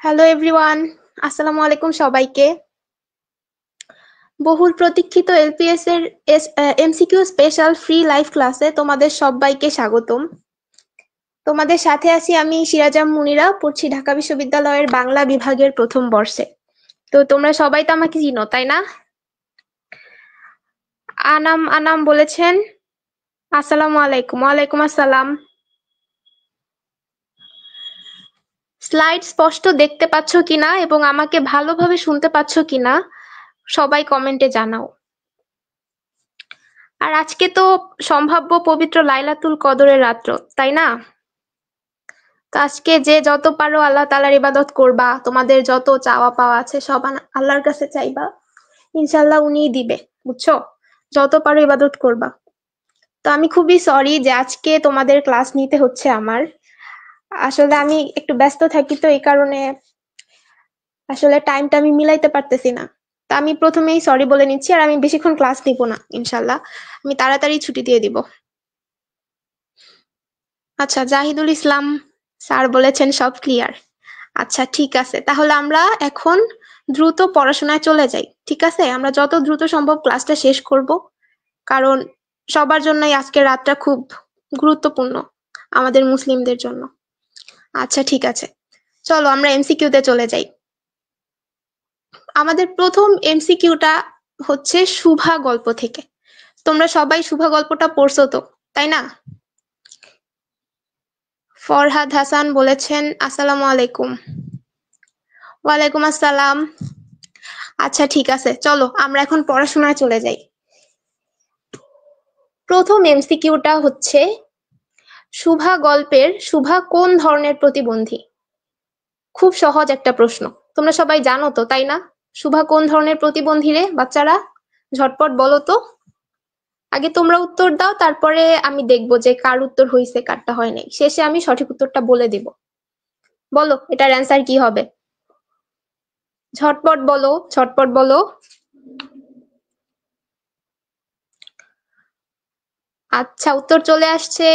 Hello everyone, আসসালামু আলাইকুম সবাইকে। বহুল প্রতীক্ষিত এলপিএস এর এমসিকিউ স্পেশাল ফ্রি লাইভ ক্লাসে তোমাদের সবাইকে স্বাগতম। তোমাদের সাথে আছি আমি সিরাজাম মুনিরা, পড়ছি ঢাকা বিশ্ববিদ্যালয়ের বাংলা বিভাগের প্রথম বর্ষে। তো তোমরা সবাই তো আমাকে চিনো, তাই না? আনাম আনাম বলেছেন আসসালামু আলাইকুম। ওয়ালাইকুম আসসালাম। স্লাইড স্পষ্ট দেখতে পাচ্ছ কিনা এবং আমাকে ভালোভাবে শুনতে পাচ্ছ কিনা সবাই কমেন্টে জানাও। আর আজকে তো সম্ভাব্য পবিত্র লাইলাতুল কদরের রাত্র, তাই না? তো আজকে যে যত পারো আল্লাহ তাআলার ইবাদত করবা, তোমাদের যত চাওয়া পাওয়া আছে সব আল্লাহর কাছে চাইবা, ইনশাল্লাহ উনিই দিবে, বুঝছো? যত পারো ইবাদত করবা। তো আমি খুবই সরি যে আজকে তোমাদের ক্লাস নিতে হচ্ছে আমার। আসলে আমি একটু ব্যস্ত থাকি, তো এই কারণে আসলে টাইমটা আমি মিলাইতে পারতেছি না। তা আমি প্রথমেই সরি বলে নিচ্ছি, আর আমি বেশিক্ষণ ক্লাস নিব না, ইনশাল্লাহ আমি তাড়াতাড়ি ছুটি দিয়ে দিব। আচ্ছা, জাহিদুল ইসলাম স্যার বলেছেন সব ক্লিয়ার। আচ্ছা ঠিক আছে, তাহলে আমরা এখন দ্রুত পড়াশোনায় চলে যাই। ঠিক আছে, আমরা যত দ্রুত সম্ভব ক্লাসটা শেষ করব, কারণ সবার জন্যই আজকের রাতটা খুব গুরুত্বপূর্ণ, আমাদের মুসলিমদের জন্য। আচ্ছা ঠিক আছে, চলো আমরা এমসিকিউতে চলে যাই। আমাদের প্রথম এমসিকিউটা হচ্ছে শুভা গল্প থেকে। তোমরা সবাই শুভা গল্পটা পড়ছো তো, তাই না? ফরহাদ হাসান বলেছেন আসসালামু আলাইকুম। ওয়ালাইকুম আসসালাম। আচ্ছা ঠিক আছে, চলো আমরা এখন পড়াশোনায় চলে যাই। প্রথম এমসিকিউটা হচ্ছে শুভা গল্পের শুভা কোন ধরনের প্রতিবন্ধী? খুব সহজ একটা প্রশ্ন, তোমরা সবাই জানো তো, তাই না? শুভা কোন ধরনের প্রতিবন্ধী রে বাচ্চারা? ঝটপট বলো তো। আগে তোমরা উত্তর দাও, তারপরে আমি দেখবো যে কার উত্তর হয়েছে কারটা হয় নাই, শেষে আমি সঠিক উত্তরটা বলে দিব। বলো এটার অ্যান্সার কি হবে? ঝটপট বলো, ঝটপট বলো। আচ্ছা উত্তর চলে আসছে।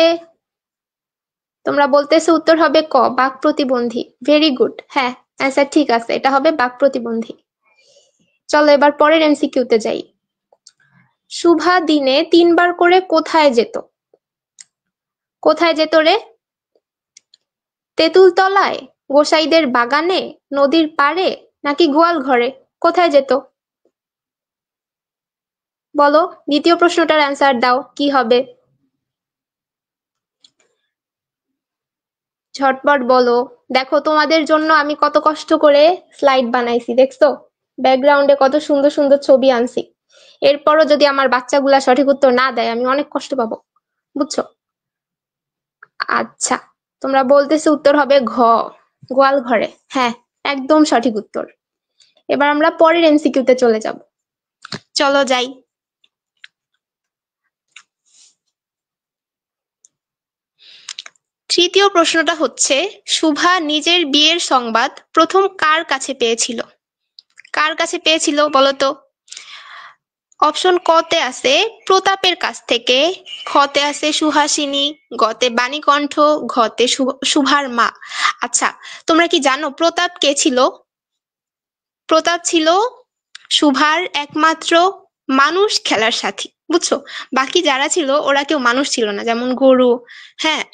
তোমরা বলতেছো উত্তর হবে ক, বাক প্রতিবন্ধী। ভেরি গুড, হ্যাঁ অ্যান্সার ঠিক আছে, এটা হবে বাক প্রতিবন্ধী। চলো এবার পরের এমসিকিউতে যাই। শুভা দিনে 3 বার করে কোথায় যেত? কোথায় যেত রে? তেঁতুল তলায়, গোসাইদের বাগানে, নদীর পাড়ে, নাকি গোয়াল ঘরে? কোথায় যেত? বলো, দ্বিতীয় প্রশ্নটার অ্যান্সার দাও, কি হবে? ঝটপট বলো। দেখো তোমাদের জন্য আমি কত কষ্ট করে স্লাইড বানাইছি, দেখছো? ব্যাকগ্রাউন্ডে কত সুন্দর সুন্দর ছবি আনছি। এরপরও যদি আমার বাচ্চাগুলা সঠিক উত্তর না দেয়, আমি অনেক কষ্ট পাবো, বুঝছো? আচ্ছা, তোমরা বলতেছো উত্তর হবে ঘ, গোয়াল ঘরে। হ্যাঁ, একদম সঠিক উত্তর। এবার আমরা পরের এমসিকিউতে চলে যাব। চলো যাই। তৃতীয় প্রশ্নটা হচ্ছে শুভা নিজের বিয়ের সংবাদ প্রথম কার কাছে পেয়েছিল? কার কাছে পেয়েছিল বলতো? অপশন ক তে আছে প্রতাপের কাছ থেকে, খ তে আছে সুহাসিনী, গ তে বাণীকণ্ঠ, ঘ তে শুভার মা। আচ্ছা, তোমরা কি জানো প্রতাপ কে ছিল? প্রতাপ ছিল শুভার একমাত্র মানুষ খেলার সাথী, বুঝছো? বাকি যারা ছিল ওরা কেউ মানুষ ছিল না, যেমন গরু। হ্যাঁ,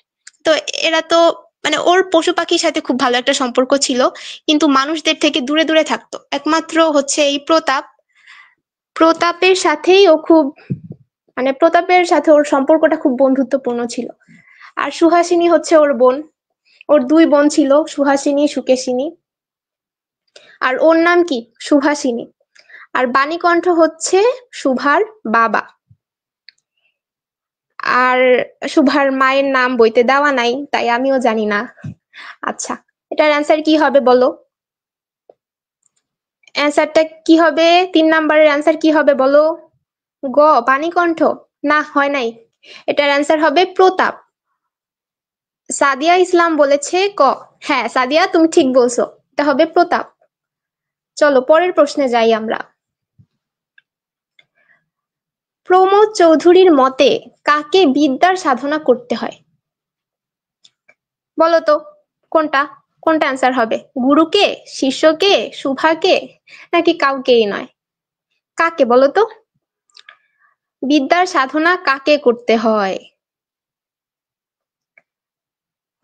তো এরা তো মানে ওর পশু পাখির সাথে খুব ভালো একটা সম্পর্ক ছিল, কিন্তু মানুষদের থেকে দূরে দূরে থাকতো। একমাত্র হচ্ছে এই প্রতাপ, প্রতাপের সাথেই ও খুব মানে প্রতাপের সাথে ওর সম্পর্কটা খুব বন্ধুত্বপূর্ণ ছিল। আর সুহাসিনী হচ্ছে ওর বোন। ওর 2 বোন ছিল, সুহাসিনী সুকেশিনী। আর ওর নাম কি? সুভাষিনী। আর বাণীকণ্ঠ হচ্ছে শুভার বাবা। আর শুভার মায়ের নাম বইতে দেওয়া নাই, তাই আমিও জানি না। আচ্ছা, এটার অ্যান্সার কি হবে বলো? অ্যান্সারটা কি হবে? 3 নাম্বারের অ্যান্সার কি হবে বলো? গ, বাণীকণ্ঠ। না, হয় নাই। এটার অ্যান্সার হবে প্রতাপ। সাদিয়া ইসলাম বলেছে ক। হ্যাঁ সাদিয়া, তুমি ঠিক বলছো, এটা হবে প্রতাপ। চলো পরের প্রশ্নে যাই আমরা। প্রমোদ চৌধুরীর মতে কাকে বিদ্যার সাধনা করতে হয়? বলো তো কোনটা? কোনটা অ্যান্সার হবে? গুরুকে, শিষ্যকে, শুভাকে, নাকি কাউকেই নয়? কাকে বলো তো? বিদ্যার সাধনা কাকে করতে হয়?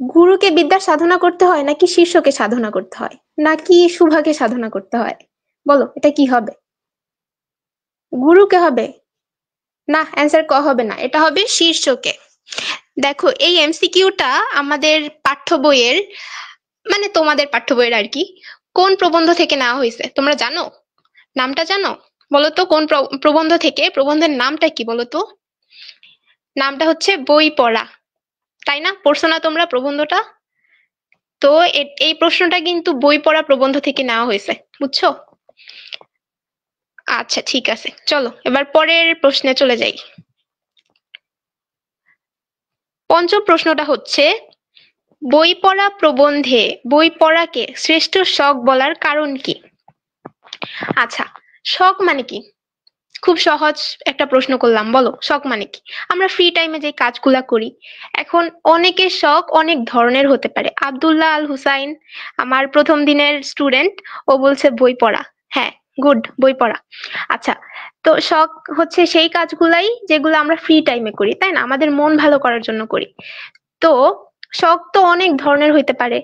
গুরুকে বিদ্যার সাধনা করতে হয়, নাকি শিষ্যকে সাধনা করতে হয়, নাকি শুভাকে সাধনা করতে হয়? বলো এটা কি হবে? গুরুকে হবে? না, অ্যান্সার ক হবে না, এটা হবে শিষ্যকে। দেখো এই এমসিকিউটা আমাদের পাঠ্য বইয়ের, মানে তোমাদের পাঠ্য বইয়ের আর কি, কোন প্রবন্ধ থেকে নেওয়া হয়েছে তোমরা জানো? নামটা জানো? বলো তো কোন প্রবন্ধ থেকে? প্রবন্ধের নামটা কি বলো তো? নামটা হচ্ছে বই পড়া, তাই না? পড়ছো না তোমরা প্রবন্ধটা? তো এই প্রশ্নটা কিন্তু বই পড়া প্রবন্ধ থেকে নেওয়া হয়েছে, বুঝছো? আচ্ছা ঠিক আছে, চলো এবার পরের প্রশ্নে চলে যাই। পঞ্চম প্রশ্নটা হচ্ছে, বই পড়া প্রবন্ধে বই পড়াকে শ্রেষ্ঠ শখ বলার কারণ কি? আচ্ছা, শখ মানে কি? খুব সহজ একটা প্রশ্ন করলাম, বলো শখ মানে কি? আমরা ফ্রি টাইমে যে কাজগুলা করি, এখন অনেকের শখ অনেক ধরনের হতে পারে। আব্দুল্লাহ আল হুসাইন, আমার প্রথম দিনের স্টুডেন্ট, ও বলছে বই পড়া। হ্যাঁ, গুড, বই পড়া। আচ্ছা, তো শখ হচ্ছে সেই কাজগুলাই যেগুলো আমরা ফ্রি টাইমে করি, তাই না? আমাদের মন ভালো করার জন্য করি। তো শখ তো অনেক ধরনের হইতে পারে।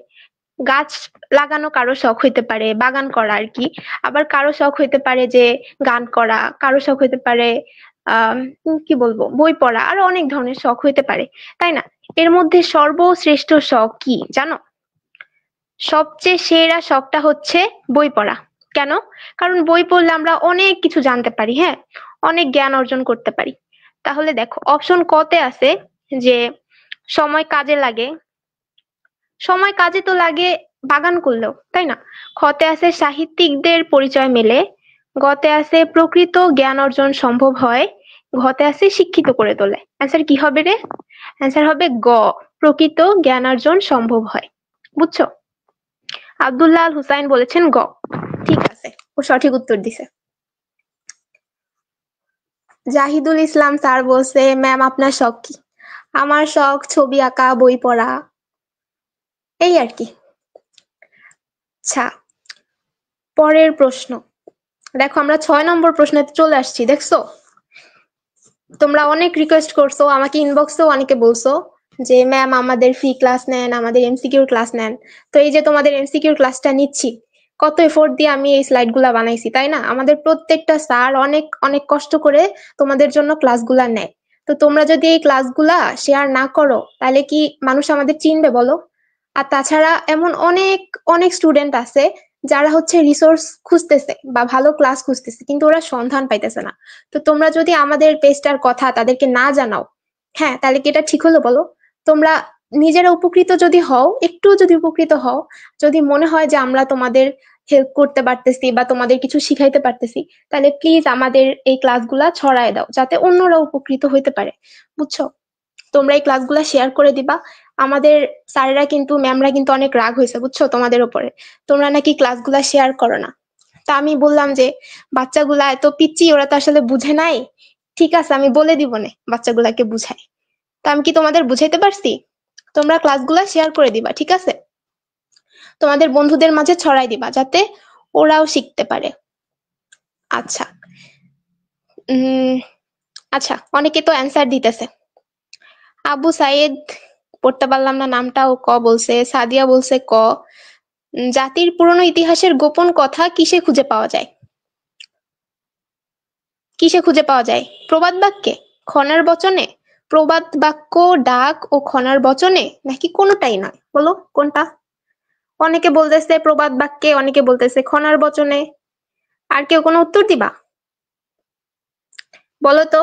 গাছ লাগানো কারো শখ হইতে পারে, বাগান করা আর কি। আবার কারো শখ হইতে পারে যে গান করা, কারো শখ হইতে পারে আহ কি বলবো, বই পড়া, আরো অনেক ধরনের শখ হইতে পারে, তাই না? এর মধ্যে সর্বশ্রেষ্ঠ শখ কি জানো? সবচেয়ে সেরা শখটা হচ্ছে বই পড়া। কেন? কারণ বই পড়লে আমরা অনেক কিছু জানতে পারি, হ্যাঁ, অনেক জ্ঞান অর্জন করতে পারি। তাহলে দেখো অপশন কতে আছে যে সময় কাজে লাগে, সময় কাজে তো লাগে বাগান করলেও, তাই না? খতে আছে সাহিত্যিকদের পরিচয় মেলে, গতে আছে প্রকৃত জ্ঞান অর্জন সম্ভব হয়, ঘতে আছে শিক্ষিত করে তোলে। অ্যান্সার কি হবে রে? অ্যান্সার হবে গ, প্রকৃত জ্ঞান অর্জন সম্ভব হয়। বুঝছো? আব্দুল্লাহ আল হুসাইন বলেছেন গ। ঠিক আছে, ও সঠিক উত্তর দিছে। জাহিদুল ইসলাম স্যার বলছে, ম্যাম আপনার শখ কি? আমার শখ ছবি আঁকা, বই পড়া, এই আর কি। আচ্ছা, পরের প্রশ্ন দেখো, আমরা 6 নম্বর প্রশ্নে চলে আসছি, দেখছো? তোমরা অনেক রিকোয়েস্ট করছো, আমাকে ইনবক্সেও অনেকে বলছো যে ম্যাম আমাদের ফ্রি ক্লাস নেন, আমাদের এমসিকিউর ক্লাস নেন। তো এই যে তোমাদের এমসিকিউর ক্লাসটা নিচ্ছি, কত এফোর্ট দিয়ে আমি এই স্লাইড গুলা বানাইছি, তাই না? আমাদের প্রত্যেকটা স্যার অনেক অনেক কষ্ট করে তোমাদের জন্য ক্লাসগুলা নেয়। তো তোমরা যদি এই ক্লাসগুলা শেয়ার না করো, তাহলে কি মানুষ আমাদের চিনবে বলো? আর তাছাড়া এমন অনেক অনেক স্টুডেন্ট আছে যারা হচ্ছে রিসোর্স খুঁজতেছে বা ভালো ক্লাস খুঁজতেছে, কিন্তু ওরা সন্ধান পাইতেছে না। তো তোমরা যদি আমাদের পেজটার কথা তাদেরকে না জানাও, হ্যাঁ, তাহলে কি এটা ঠিক হলো বলো? তোমরা নিজেরা উপকৃত যদি হও, একটু যদি উপকৃত হও, যদি মনে হয় যে আমরা তোমাদের হেল্প করতে পারতেছি বা তোমাদের কিছু শিখাইতে পারতেছি, তাহলে প্লিজ আমাদের এই ক্লাসগুলা ছড়ায় দাও, যাতে অন্যরা উপকৃত হইতে পারে। বুঝছো? তোমরা এই ক্লাসগুলা শেয়ার করে দিবা। আমাদের স্যারেরা কিন্তু, ম্যামরা কিন্তু অনেক রাগ হয়েছে, বুঝছো, তোমাদের উপরে। তোমরা নাকি ক্লাসগুলা শেয়ার করো না। তা আমি বললাম যে বাচ্চাগুলা এত পিচ্চি, ওরা তো আসলে বুঝে নাই। ঠিক আছে, আমি বলে দিব না বাচ্চাগুলাকে বুঝাই। তা আমি কি তোমাদের বুঝাইতে পারছি? তোমরা ক্লাসগুলা শেয়ার করে দিবা, ঠিক আছে? তোমাদের বন্ধুদের মাঝে ছড়াই দিবা, যাতে ওরাও শিখতে পারে। আচ্ছা, উম আচ্ছা, অনেকে তো অ্যান্সার দিতেছে। আবু সাইদ, পড়তে পারলাম না নামটা, ও ক বলছে। সাদিয়া বলছে ক। জাতির পুরনো ইতিহাসের গোপন কথা কিসে খুঁজে পাওয়া যায়? কিসে খুঁজে পাওয়া যায়? প্রবাদ বাক্যে, খনার বচনে, প্রবাদ বাক্য, ডাক ও খনার বচনে, নাকি কোনোটাই নয়? বলো কোনটা? অনেকে বলতেছে প্রবাদ বাক্যে, অনেকে বলতেছে খনার বচনে। আর কেউ কোনো উত্তর দিবা? বলো তো।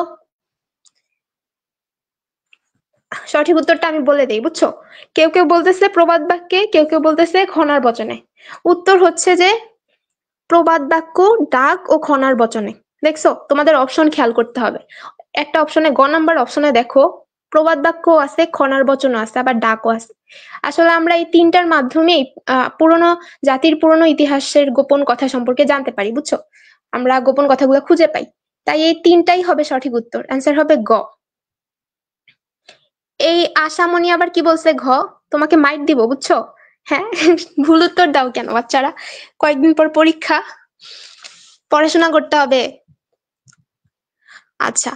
সঠিক উত্তরটা আমি বলে দেই, বুঝছো? কেউ কেউ বলতেছে প্রবাদ বাক্যে, কেউ কেউ বলতেছে খনার বচনে। উত্তর হচ্ছে যে প্রবাদ বাক্য, ডাক ও খনার বচনে। দেখছো, তোমাদের অপশন খেয়াল করতে হবে। একটা অপশনে, গ নাম্বার অপশনে দেখো, প্রবাদ বাক্য আছে, খনার বচনও আছে, আবার ডাকও আছে। আসলে আমরা এই তিনটার মাধ্যমেই পুরনো জাতির পুরনো ইতিহাসের গোপন কথা সম্পর্কে জানতে পারি, বুঝছো? আমরা গোপন কথাগুলো খুঁজে পাই। তাই এই তিনটাই হবে সঠিক উত্তর, অ্যান্সার হবে গ। এই আশামণি আবার কি বলছে ঘ, তোমাকে মাইট দিব, বুঝছো? হ্যাঁ, ভুল উত্তর দাও কেন বাচ্চারা? কয়েকদিন পর পরীক্ষা, পড়াশোনা করতে হবে। আচ্ছা,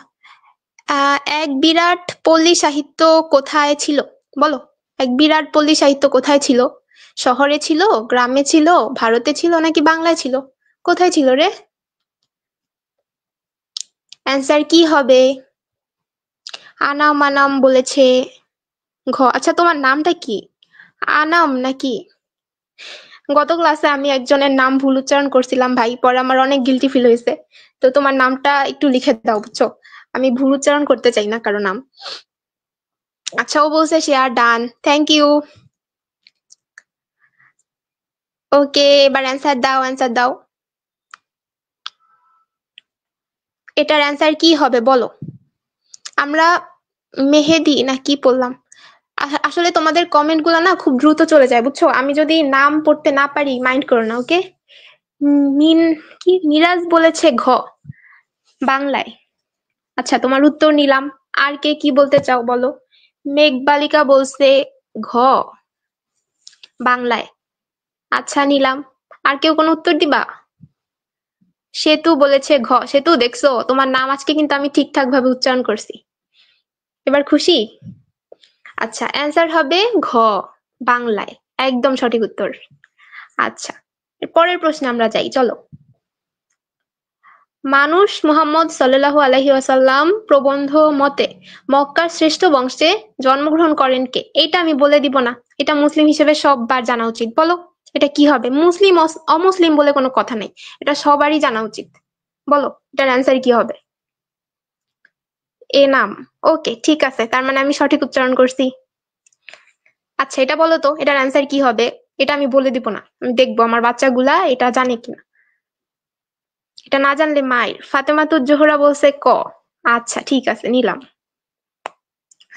এক বিরাট পল্লী সাহিত্য কোথায় ছিল? বলো, এক বিরাট পল্লী সাহিত্য কোথায় ছিল? শহরে ছিল, গ্রামে ছিল, ভারতে ছিল নাকি বাংলায় ছিল? কোথায় ছিল রে? অ্যান্সার কি হবে? আনাম আনাম বলেছে ঘ। আচ্ছা, তোমার নামটা কি? আনাম নাকি? গত ক্লাসে আমি একজনের নাম ভুল উচ্চারণ করছিলাম ভাই, পরে আমার অনেক গিল্টি ফিল হয়েছে। তো তোমার নামটা একটু লিখে দাও, বুঝছো? আমি ভুল উচ্চারণ করতে চাই না কারো নাম। আচ্ছা, ও বলছে সে আর ডান, থ্যাংক ইউ। ওকে, এবার অ্যান্সার দাও, অ্যান্সার দাও। এটার অ্যান্সার কি হবে বলো? আমরা মেহেদি না কি পড়লাম? আসলে তোমাদের কমেন্ট গুলো না খুব দ্রুত চলে যায়, বুঝছো? আমি যদি নাম পড়তে না পারি মাইন্ড করো না, ওকে? মিন কি মিরাজ বলেছে ঘ, বাংলায়। আচ্ছা, তোমার উত্তর নিলাম। আর কে কি বলতে চাও বলো? মেঘবালিকা বলছে ঘ, বাংলায়। আচ্ছা, নিলাম। আর কেউ কোনো উত্তর দিবা? সেতু বলেছে ঘ। সেতু, দেখছো তোমার নাম আজকে কিন্তু আমি ঠিকঠাক ভাবে উচ্চারণ করছি। এবার খুশি? আচ্ছা, অ্যান্সার হবে ঘ, বাংলায়। একদম সঠিক উত্তর। আচ্ছা, পরের প্রশ্নে আমরা যাই, চলো। মানুষ মুহাম্মদ সাল্লাল্লাহু আলাইহি ওয়াসাল্লাম প্রবন্ধ মতে মক্কার শ্রেষ্ঠ বংশে জন্মগ্রহণ করেন কে? এটা আমি বলে দিব না, এটা মুসলিম হিসেবে সববার জানা উচিত। বলো, এটা কি হবে? মুসলিম অমুসলিম বলে কোনো কথা নেই, এটা সবারই জানা উচিত। বলো, এটার অ্যান্সার কি হবে? এ নাম। ওকে, ঠিক আছে, তার মানে আমি সঠিক উচ্চারণ করছি। আচ্ছা, এটা বলো তো, এটার অ্যান্সার কি হবে? এটা আমি বলে দিব না, আমি দেখবো আমার বাচ্চাগুলা এটা জানে কিনা। এটা না জানলে মায়ের। ফাতেমাতুজ জোহরা বলছে ক। আচ্ছা, ঠিক আছে, নিলাম।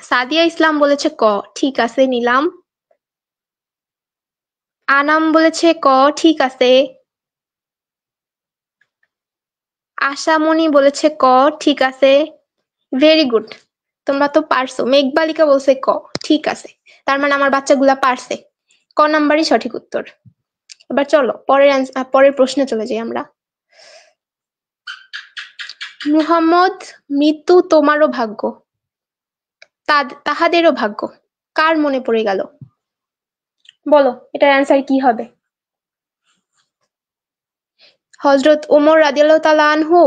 সাদিয়া ইসলাম বলেছে ক, ঠিক আছে, নিলাম। আনাম বলেছে ক, ঠিক আছে। আশামণি বলেছে ক, ঠিক আছে। ভেরি গুড, তোমরা তো পারছো। মেঘবালিকা বলছে ক, ঠিক আছে। তার মানে আমার বাচ্চাগুলা পারছে। ক নাম্বারই সঠিক উত্তর। এবার চলো পরের প্রশ্নে চলে যাই আমরা। মুহাম্মদ মৃত্যু তোমারও ভাগ্য, তাহাদেরও ভাগ্য, কার মনে পড়ে গেল? বলো, এটার অ্যান্সার কি হবে? হযরত ওমর রাদিয়াল্লাহু তাআলা আনহু,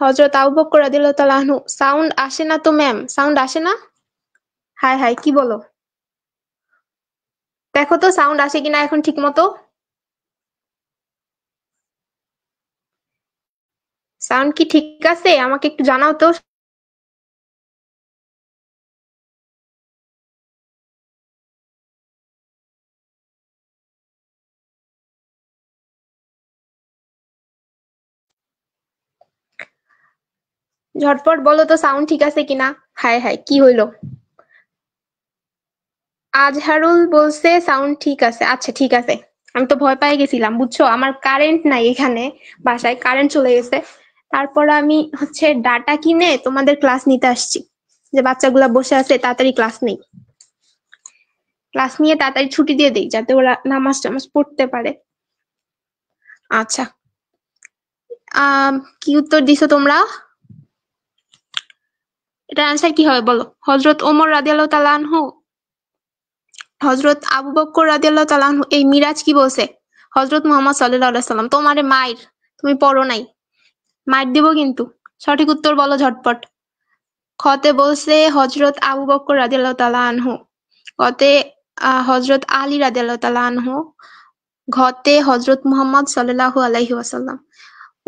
হযরত আবু বকর রাদিয়াল্লাহু তাআলা আনহু। সাউন্ড আসে না তো ম্যাম, সাউন্ড আসে না। হাই হাই, কি বলো? দেখো তো সাউন্ড আসে কিনা এখন ঠিক মতো। সাউন্ড কি ঠিক আছে? আমাকে একটু জানাও তো। ঝটপট বলো তো সাউন্ড ঠিক আছে কিনা। হাই হাই, কি হইলো? আজহারুল বলছে সাউন্ড ঠিক আছে। আচ্ছা, ঠিক আছে। আমি তো ভয় পেয়ে গেছিলাম, বুঝছো? আমার কারেন্ট নাই এখানে, বাসায় কারেন্ট চলে গেছে। তারপর আমি হচ্ছে ডাটা কিনে তোমাদের ক্লাস নিতে আসছি, যে বাচ্চাগুলা বসে আছে তাড়াতাড়ি ক্লাস নেই, ক্লাস নিয়ে তাড়াতাড়ি ছুটি দিয়ে দেই যাতে ওরা নামাজ টামাজ পড়তে পারে। আচ্ছা, কি উত্তর দিছো তোমরা? এটা অ্যান্সার কি হবে বলো? হযরত ওমর রাদিয়াল্লাহু তাআলা আনহু, হযরত আবু বকর রাদিয়াল্লাহু তাআলা আনহু। এই মিরাজ কি বলছে? হযরত মুহাম্মদ সাল্লাল্লাহু আলাইহি সাল্লাম। তোমারে মাইর, তুমি পড়ো নাই, মাইর দিব কিন্তু। সঠিক উত্তর বলো ঝটপট। খতে বলছে হযরত আবু বকর রাদিয়াল্লাহু তাআলা আনহু, কতে হযরত আলী রাদিয়াল্লাহু তাআলা আনহু, ঘতে হযরত মুহাম্মদ সাল্লাল্লাহু আলাইহি ওয়াসাল্লাম।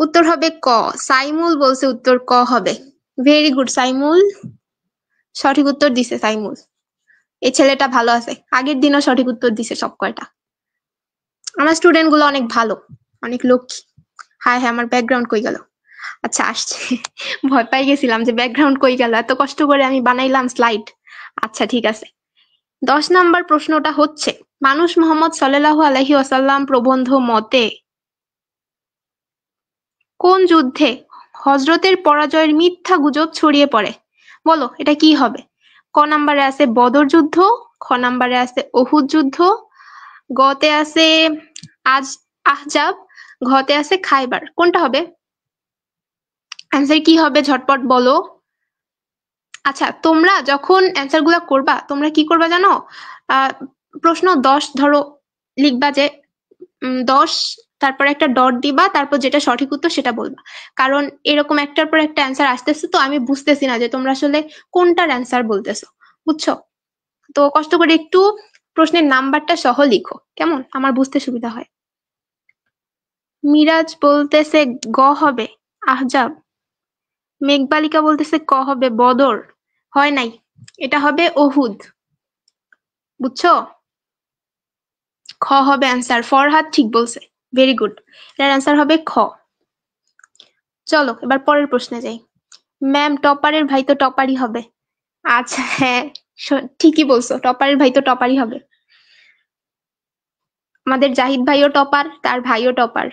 উত্তর হবে ক। সাইমুল বলছে উত্তর ক হবে। ভেরি গুড সাইমুল, সঠিক উত্তর দিছে সাইমুল। এই ছেলেটা ভালো আছে, আগের দিনও সঠিক উত্তর দিছে সব কয়টা। আমার স্টুডেন্ট গুলো অনেক ভালো, অনেক লক্ষ্মী। হায় হ্যাঁ, আমার ব্যাকগ্রাউন্ড কই গেল? আচ্ছা, আসছে। ভয় পাই গেছিলাম যে ব্যাকগ্রাউন্ড কই গেল, এত কষ্ট করে আমি বানাইলাম স্লাইড। আচ্ছা, ঠিক আছে। 10 নাম্বার প্রশ্নটা হচ্ছে, মানুষ মুহাম্মদ সাল্লাল্লাহু আলাইহি ওয়াসাল্লাম প্রবন্ধ মতে কোন যুদ্ধে হযরতের পরাজয়ের মিথ্যা গুজব ছড়িয়ে পড়ে? বলো, এটা কি হবে? ক নাম্বারে আছে বদর যুদ্ধ, খ নাম্বারে আছে উহুদ যুদ্ধ, গতে আছে আহজাব, ঘতে আছে খাইবার। কোনটা হবে? অ্যান্সার কি হবে ঝটপট বলো। আচ্ছা, তোমরা যখন অ্যান্সার গুলা করবা, তোমরা কি করবা জানো? প্রশ্ন 10 ধরো লিখবা, যে 10, তারপর একটা ডট দিবা, তারপর যেটা সঠিক উত্তর সেটা বলবা। কারণ এরকম একটার পর একটা অ্যান্সার আসতেছে, তো আমি বুঝতেছি না যে তোমরা আসলে কোনটার অ্যান্সার বলতেছো, বুঝছো? তো কষ্ট করে একটু প্রশ্নের নাম্বারটা সহ লিখো, কেমন? আমার বুঝতে সুবিধা হয়। মিরাজ বলতেছে গ হবে আহজাব। মেঘবালিকা বলতেছে ক হবে বদর। হয় নাই, এটা হবে ওহুদ, বুঝছো? খ হবে অ্যান্সার। ফরহাদ ঠিক বলছে, ভেরি গুড। এটার অ্যান্সার হবে খ। চলো এবার পরের প্রশ্নে যাই। ম্যাম, টপারের ভাই তো টপারই হবে। আচ্ছা হ্যাঁ, ঠিকই বলছো, টপারের ভাই তো টপারই হবে। আমাদের জাহিদ ভাইও টপার, তার ভাইও টপার।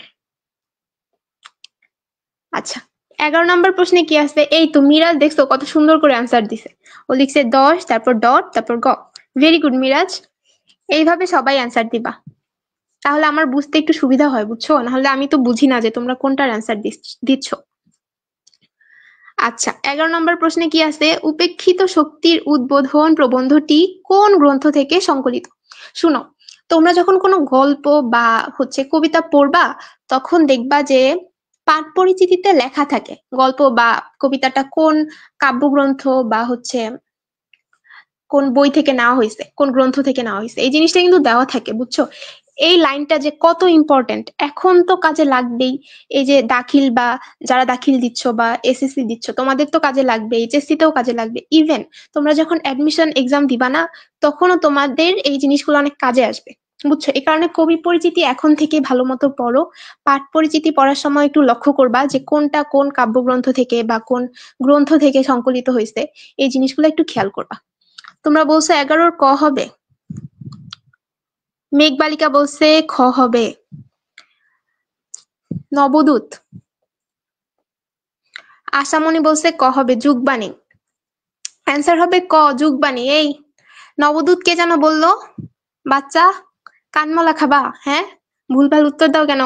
আচ্ছা, 11 নম্বর প্রশ্নে কি আছে? এই তো মিরাজ, দেখছো কত সুন্দর করে অ্যান্সার দিছে। ও লিখছে 10, তারপর ডট, তারপর গ। ভেরি গুড মিরাজ, এইভাবে সবাই অ্যান্সার দিবা, তাহলে আমার বুঝতে একটু সুবিধা হয়, বুঝছো? নাহলে আমি তো বুঝি না যে তোমরা কোনটার অ্যান্সার দিচ্ছ। আচ্ছা, 11 নম্বর প্রশ্নে কি আছে? উপেক্ষিত শক্তির উদ্বোধন প্রবন্ধটি কোন গ্রন্থ থেকে সংকলিত? শুনো, তোমরা যখন কোনো গল্প বা কবিতা পড়বা, তখন দেখবা যে পাঠ পরিচিতিতে লেখা থাকে গল্প বা কবিতাটা কোন কাব্যগ্রন্থ বা কোন বই থেকে নেওয়া হয়েছে, কোন গ্রন্থ থেকে নেওয়া হয়েছে, এই জিনিসটা কিন্তু দেওয়া থাকে, বুঝছো? এই লাইনটা যে কত ইম্পর্টেন্ট, এখন তো কাজে লাগবেই। এই যে দাখিল বা যারা দাখিল দিচ্ছ বা এসএসসি দিচ্ছ, তোমাদের তো কাজে লাগবে, এইচএসসি তেও কাজে লাগবে। ইভেন তোমরা যখন অ্যাডমিশন এক্সাম দিবা না, তখনও তোমাদের এই জিনিসগুলো অনেক কাজে আসবে, বুঝছো? এই কারণে কবি পরিচিতি এখন থেকে ভালো মতো পড়ো। পাঠ পরিচিতি পড়ার সময় একটু লক্ষ্য করবা যে কোনটা কোন কাব্যগ্রন্থ থেকে বা কোন গ্রন্থ থেকে সংকলিত হয়েছে, এই জিনিসগুলো একটু খেয়াল করবা। তোমরা বলছো 11-র ক হবে, মেঘবালিকা বলছে খ হবে। নবদূত, আশামণি বলছে ক হবে যুগবাণী। অ্যান্সার হবে ক, যুগবাণী। এই নবদূত কে যেন বললো? বাচ্চা, কানমলা খাবা? হ্যাঁ, ভুলভাল উত্তর দাও কেন?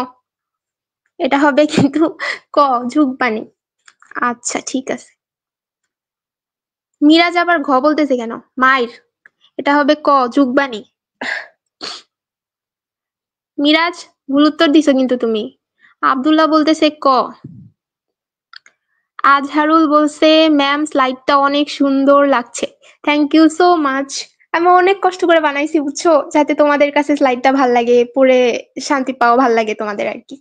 এটা হবে কিন্তু ক, যুগবাণী। আচ্ছা ঠিক আছে। মিরাজ আবার ঘ বলতেছে কেন? মাইর, এটা হবে ক, যুগবাণী। মিরাজ, ভুল উত্তর দিছো কিন্তু তুমি। আব্দুল্লাহ বলতেছে ক। আজহারুল বলছে ম্যাম, স্লাইডটা অনেক সুন্দর লাগছে। Thank you so much. আমি অনেক কষ্ট করে বানাইছি, বুঝছো, যাতে তোমাদের কাছে স্লাইডটা ভাল লাগে, পড়ে শান্তি পাও, ভাল লাগে তোমাদের আর কি।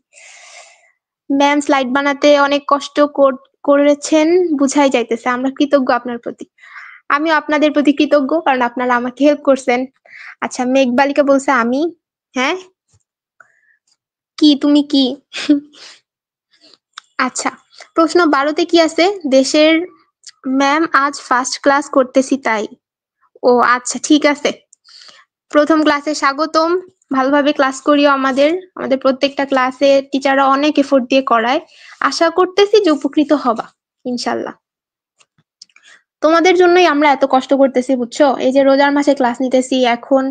ম্যাম, স্লাইড বানাতে অনেক কষ্ট করেছেন, বুঝাই যাইতেছে। আমরা কৃতজ্ঞ আপনার প্রতি। আমিও আপনাদের প্রতি কৃতজ্ঞ, কারণ আপনারা আমাকে হেল্প করছেন। আচ্ছা, মেঘবালিকা বলছে আমি। হ্যাঁ, কি তুমি কি? আচ্ছা, প্রশ্ন 12-তে কি আছে? দেশের ম্যাম, আজ ফার্স্ট ক্লাস করতেছি তাই। ও আচ্ছা ঠিক আছে, প্রথম ক্লাসে স্বাগতম। ভালোভাবে ক্লাস করিও। আমাদের আমাদের প্রত্যেকটা ক্লাসে টিচাররা অনেক এফোর্ট দিয়ে করায়। আশা করতেছি যে উপকৃত হবা ইনশাল্লাহ। তোমাদের জন্যই আমরা এত কষ্ট করতেছি, বুঝছো? এই যে রোজার মাসে ক্লাস নিতেছি, এখন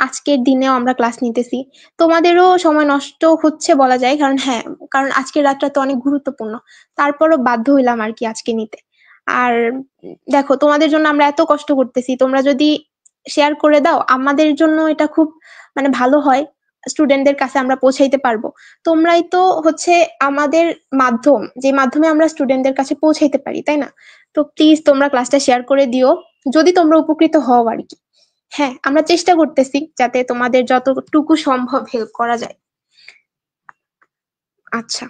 আজকের দিনেও আমরা ক্লাস নিতেছি। তোমাদেরও সময় নষ্ট হচ্ছে বলা যায়, কারণ হ্যাঁ, কারণ আজকের রাতটা তো অনেক গুরুত্বপূর্ণ। তারপরও বাধ্য হইলাম আর কি আজকে নিতে। আর দেখো, তোমাদের জন্য আমরা এত কষ্ট করতেছি, তোমরা যদি শেয়ার করে দাও আমাদের জন্য এটা খুব ভালো হয়। স্টুডেন্টদের কাছে আমরা পৌঁছাইতে পারবো। তোমরাই তো আমাদের মাধ্যম, যে মাধ্যমে আমরা স্টুডেন্টদের কাছে পৌঁছাইতে পারি, তাই না? তো প্লিজ তোমরা ক্লাসটা শেয়ার করে দিও, যদি তোমরা উপকৃত হও আর কি। হ্যাঁ, আমরা চেষ্টা করতেছি যাতে তোমাদের যতটুকু সম্ভব হেল্প করা যায়। আচ্ছা,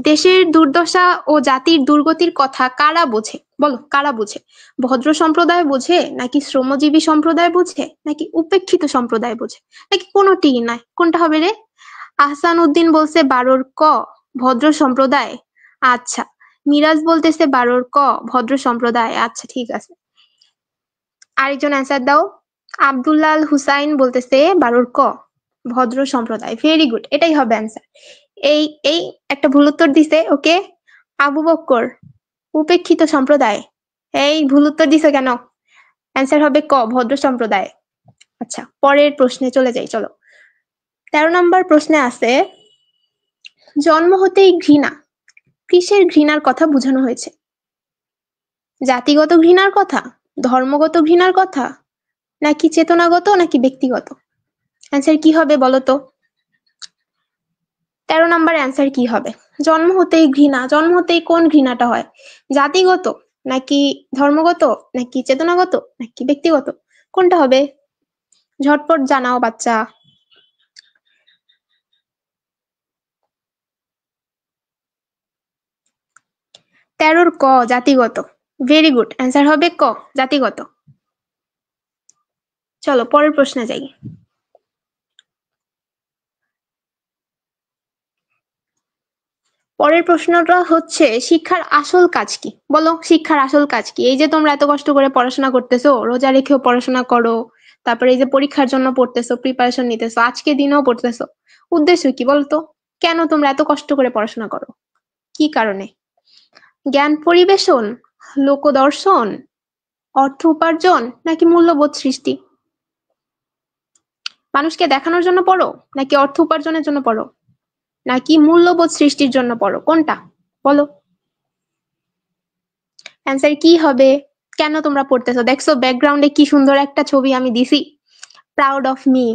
দেশের দুর্দশা ও জাতির দুর্গতির কথা কারা বোঝে? বলো, কারা বোঝে? ভদ্র সম্প্রদায় বোঝে, নাকি শ্রমজীবী সম্প্রদায় বোঝে, নাকি উপেক্ষিত সম্প্রদায় বোঝে, নাকি কোনোটিই নয়? কোনটা হবে রে? আহসান উদ্দিন বলছে 12-র ক, ভদ্র সম্প্রদায়। আচ্ছা, মিরাজ বলতেছে 12-র ক, ভদ্র সম্প্রদায়। আচ্ছা ঠিক আছে, আরেকজন অ্যান্সার দাও। আব্দুল্লাহ আল হুসাইন বলতেছে 12-র ক, ভদ্র সম্প্রদায়। ভেরি গুড, এটাই হবে অ্যান্সার। এই এই একটা ভুল উত্তর দিছে, ওকে। আবু বক্কর, উপেক্ষিত সম্প্রদায়। এই ভুল উত্তর দিছে কেন? অ্যান্সার হবে ক, ভদ্র সম্প্রদায়। আচ্ছা, পরের প্রশ্নে চলে যাই, চলো। 13 নম্বর প্রশ্নে আছে, জন্ম হতেই ঘৃণা, কিসের ঘৃণার কথা বোঝানো হয়েছে? জাতিগত ঘৃণার কথা, ধর্মগত ঘৃণার কথা, নাকি চেতনাগত, নাকি ব্যক্তিগত? অ্যান্সার কি হবে বলো তো? 13 নাম্বার অ্যান্সার কি হবে? জন্ম হতেই ঘৃণা, জন্ম হতেই কোন ঘৃণাটা হয়? জাতিগত, নাকি ধর্মগত, নাকি চেতনাগত, নাকি ব্যক্তিগত? কোনটা হবে? ঝটপট জানাও বাচ্চা। 13 ক, জাতিগত। ভেরি গুড, অ্যান্সার হবে ক, জাতিগত। চলো পরের প্রশ্নে যাই। পরের প্রশ্নটা হচ্ছে, শিক্ষার আসল কাজ কি? বলো, শিক্ষার আসল কাজ কি? এই যে তোমরা এত কষ্ট করে পড়াশোনা করতেছো, রোজা রেখেও পড়াশোনা করো, তারপরে এই যে পরীক্ষার জন্য পড়তেছো, প্রিপারেশন নিতেছো, আজকে দিনেও পড়তেছো, উদ্দেশ্য কি বলতো? কেন তোমরা এত কষ্ট করে পড়াশোনা করো? কি কারণে? জ্ঞান পরিবেশন, লোকদর্শন, অর্থ উপার্জন, নাকি মূল্যবোধ সৃষ্টি? মানুষকে দেখানোর জন্য পড়ো, নাকি অর্থ উপার্জনের জন্য পড়ো, নাকি মূল্যবোধ সৃষ্টির জন্য পড়ো? কোনটা বলো? অ্যান্সার কি হবে? কেন তোমরা পড়তেছো? দেখছো ব্যাকগ্রাউন্ডে কি সুন্দর একটা ছবি আমি দিছি, প্রাউড অফ মি।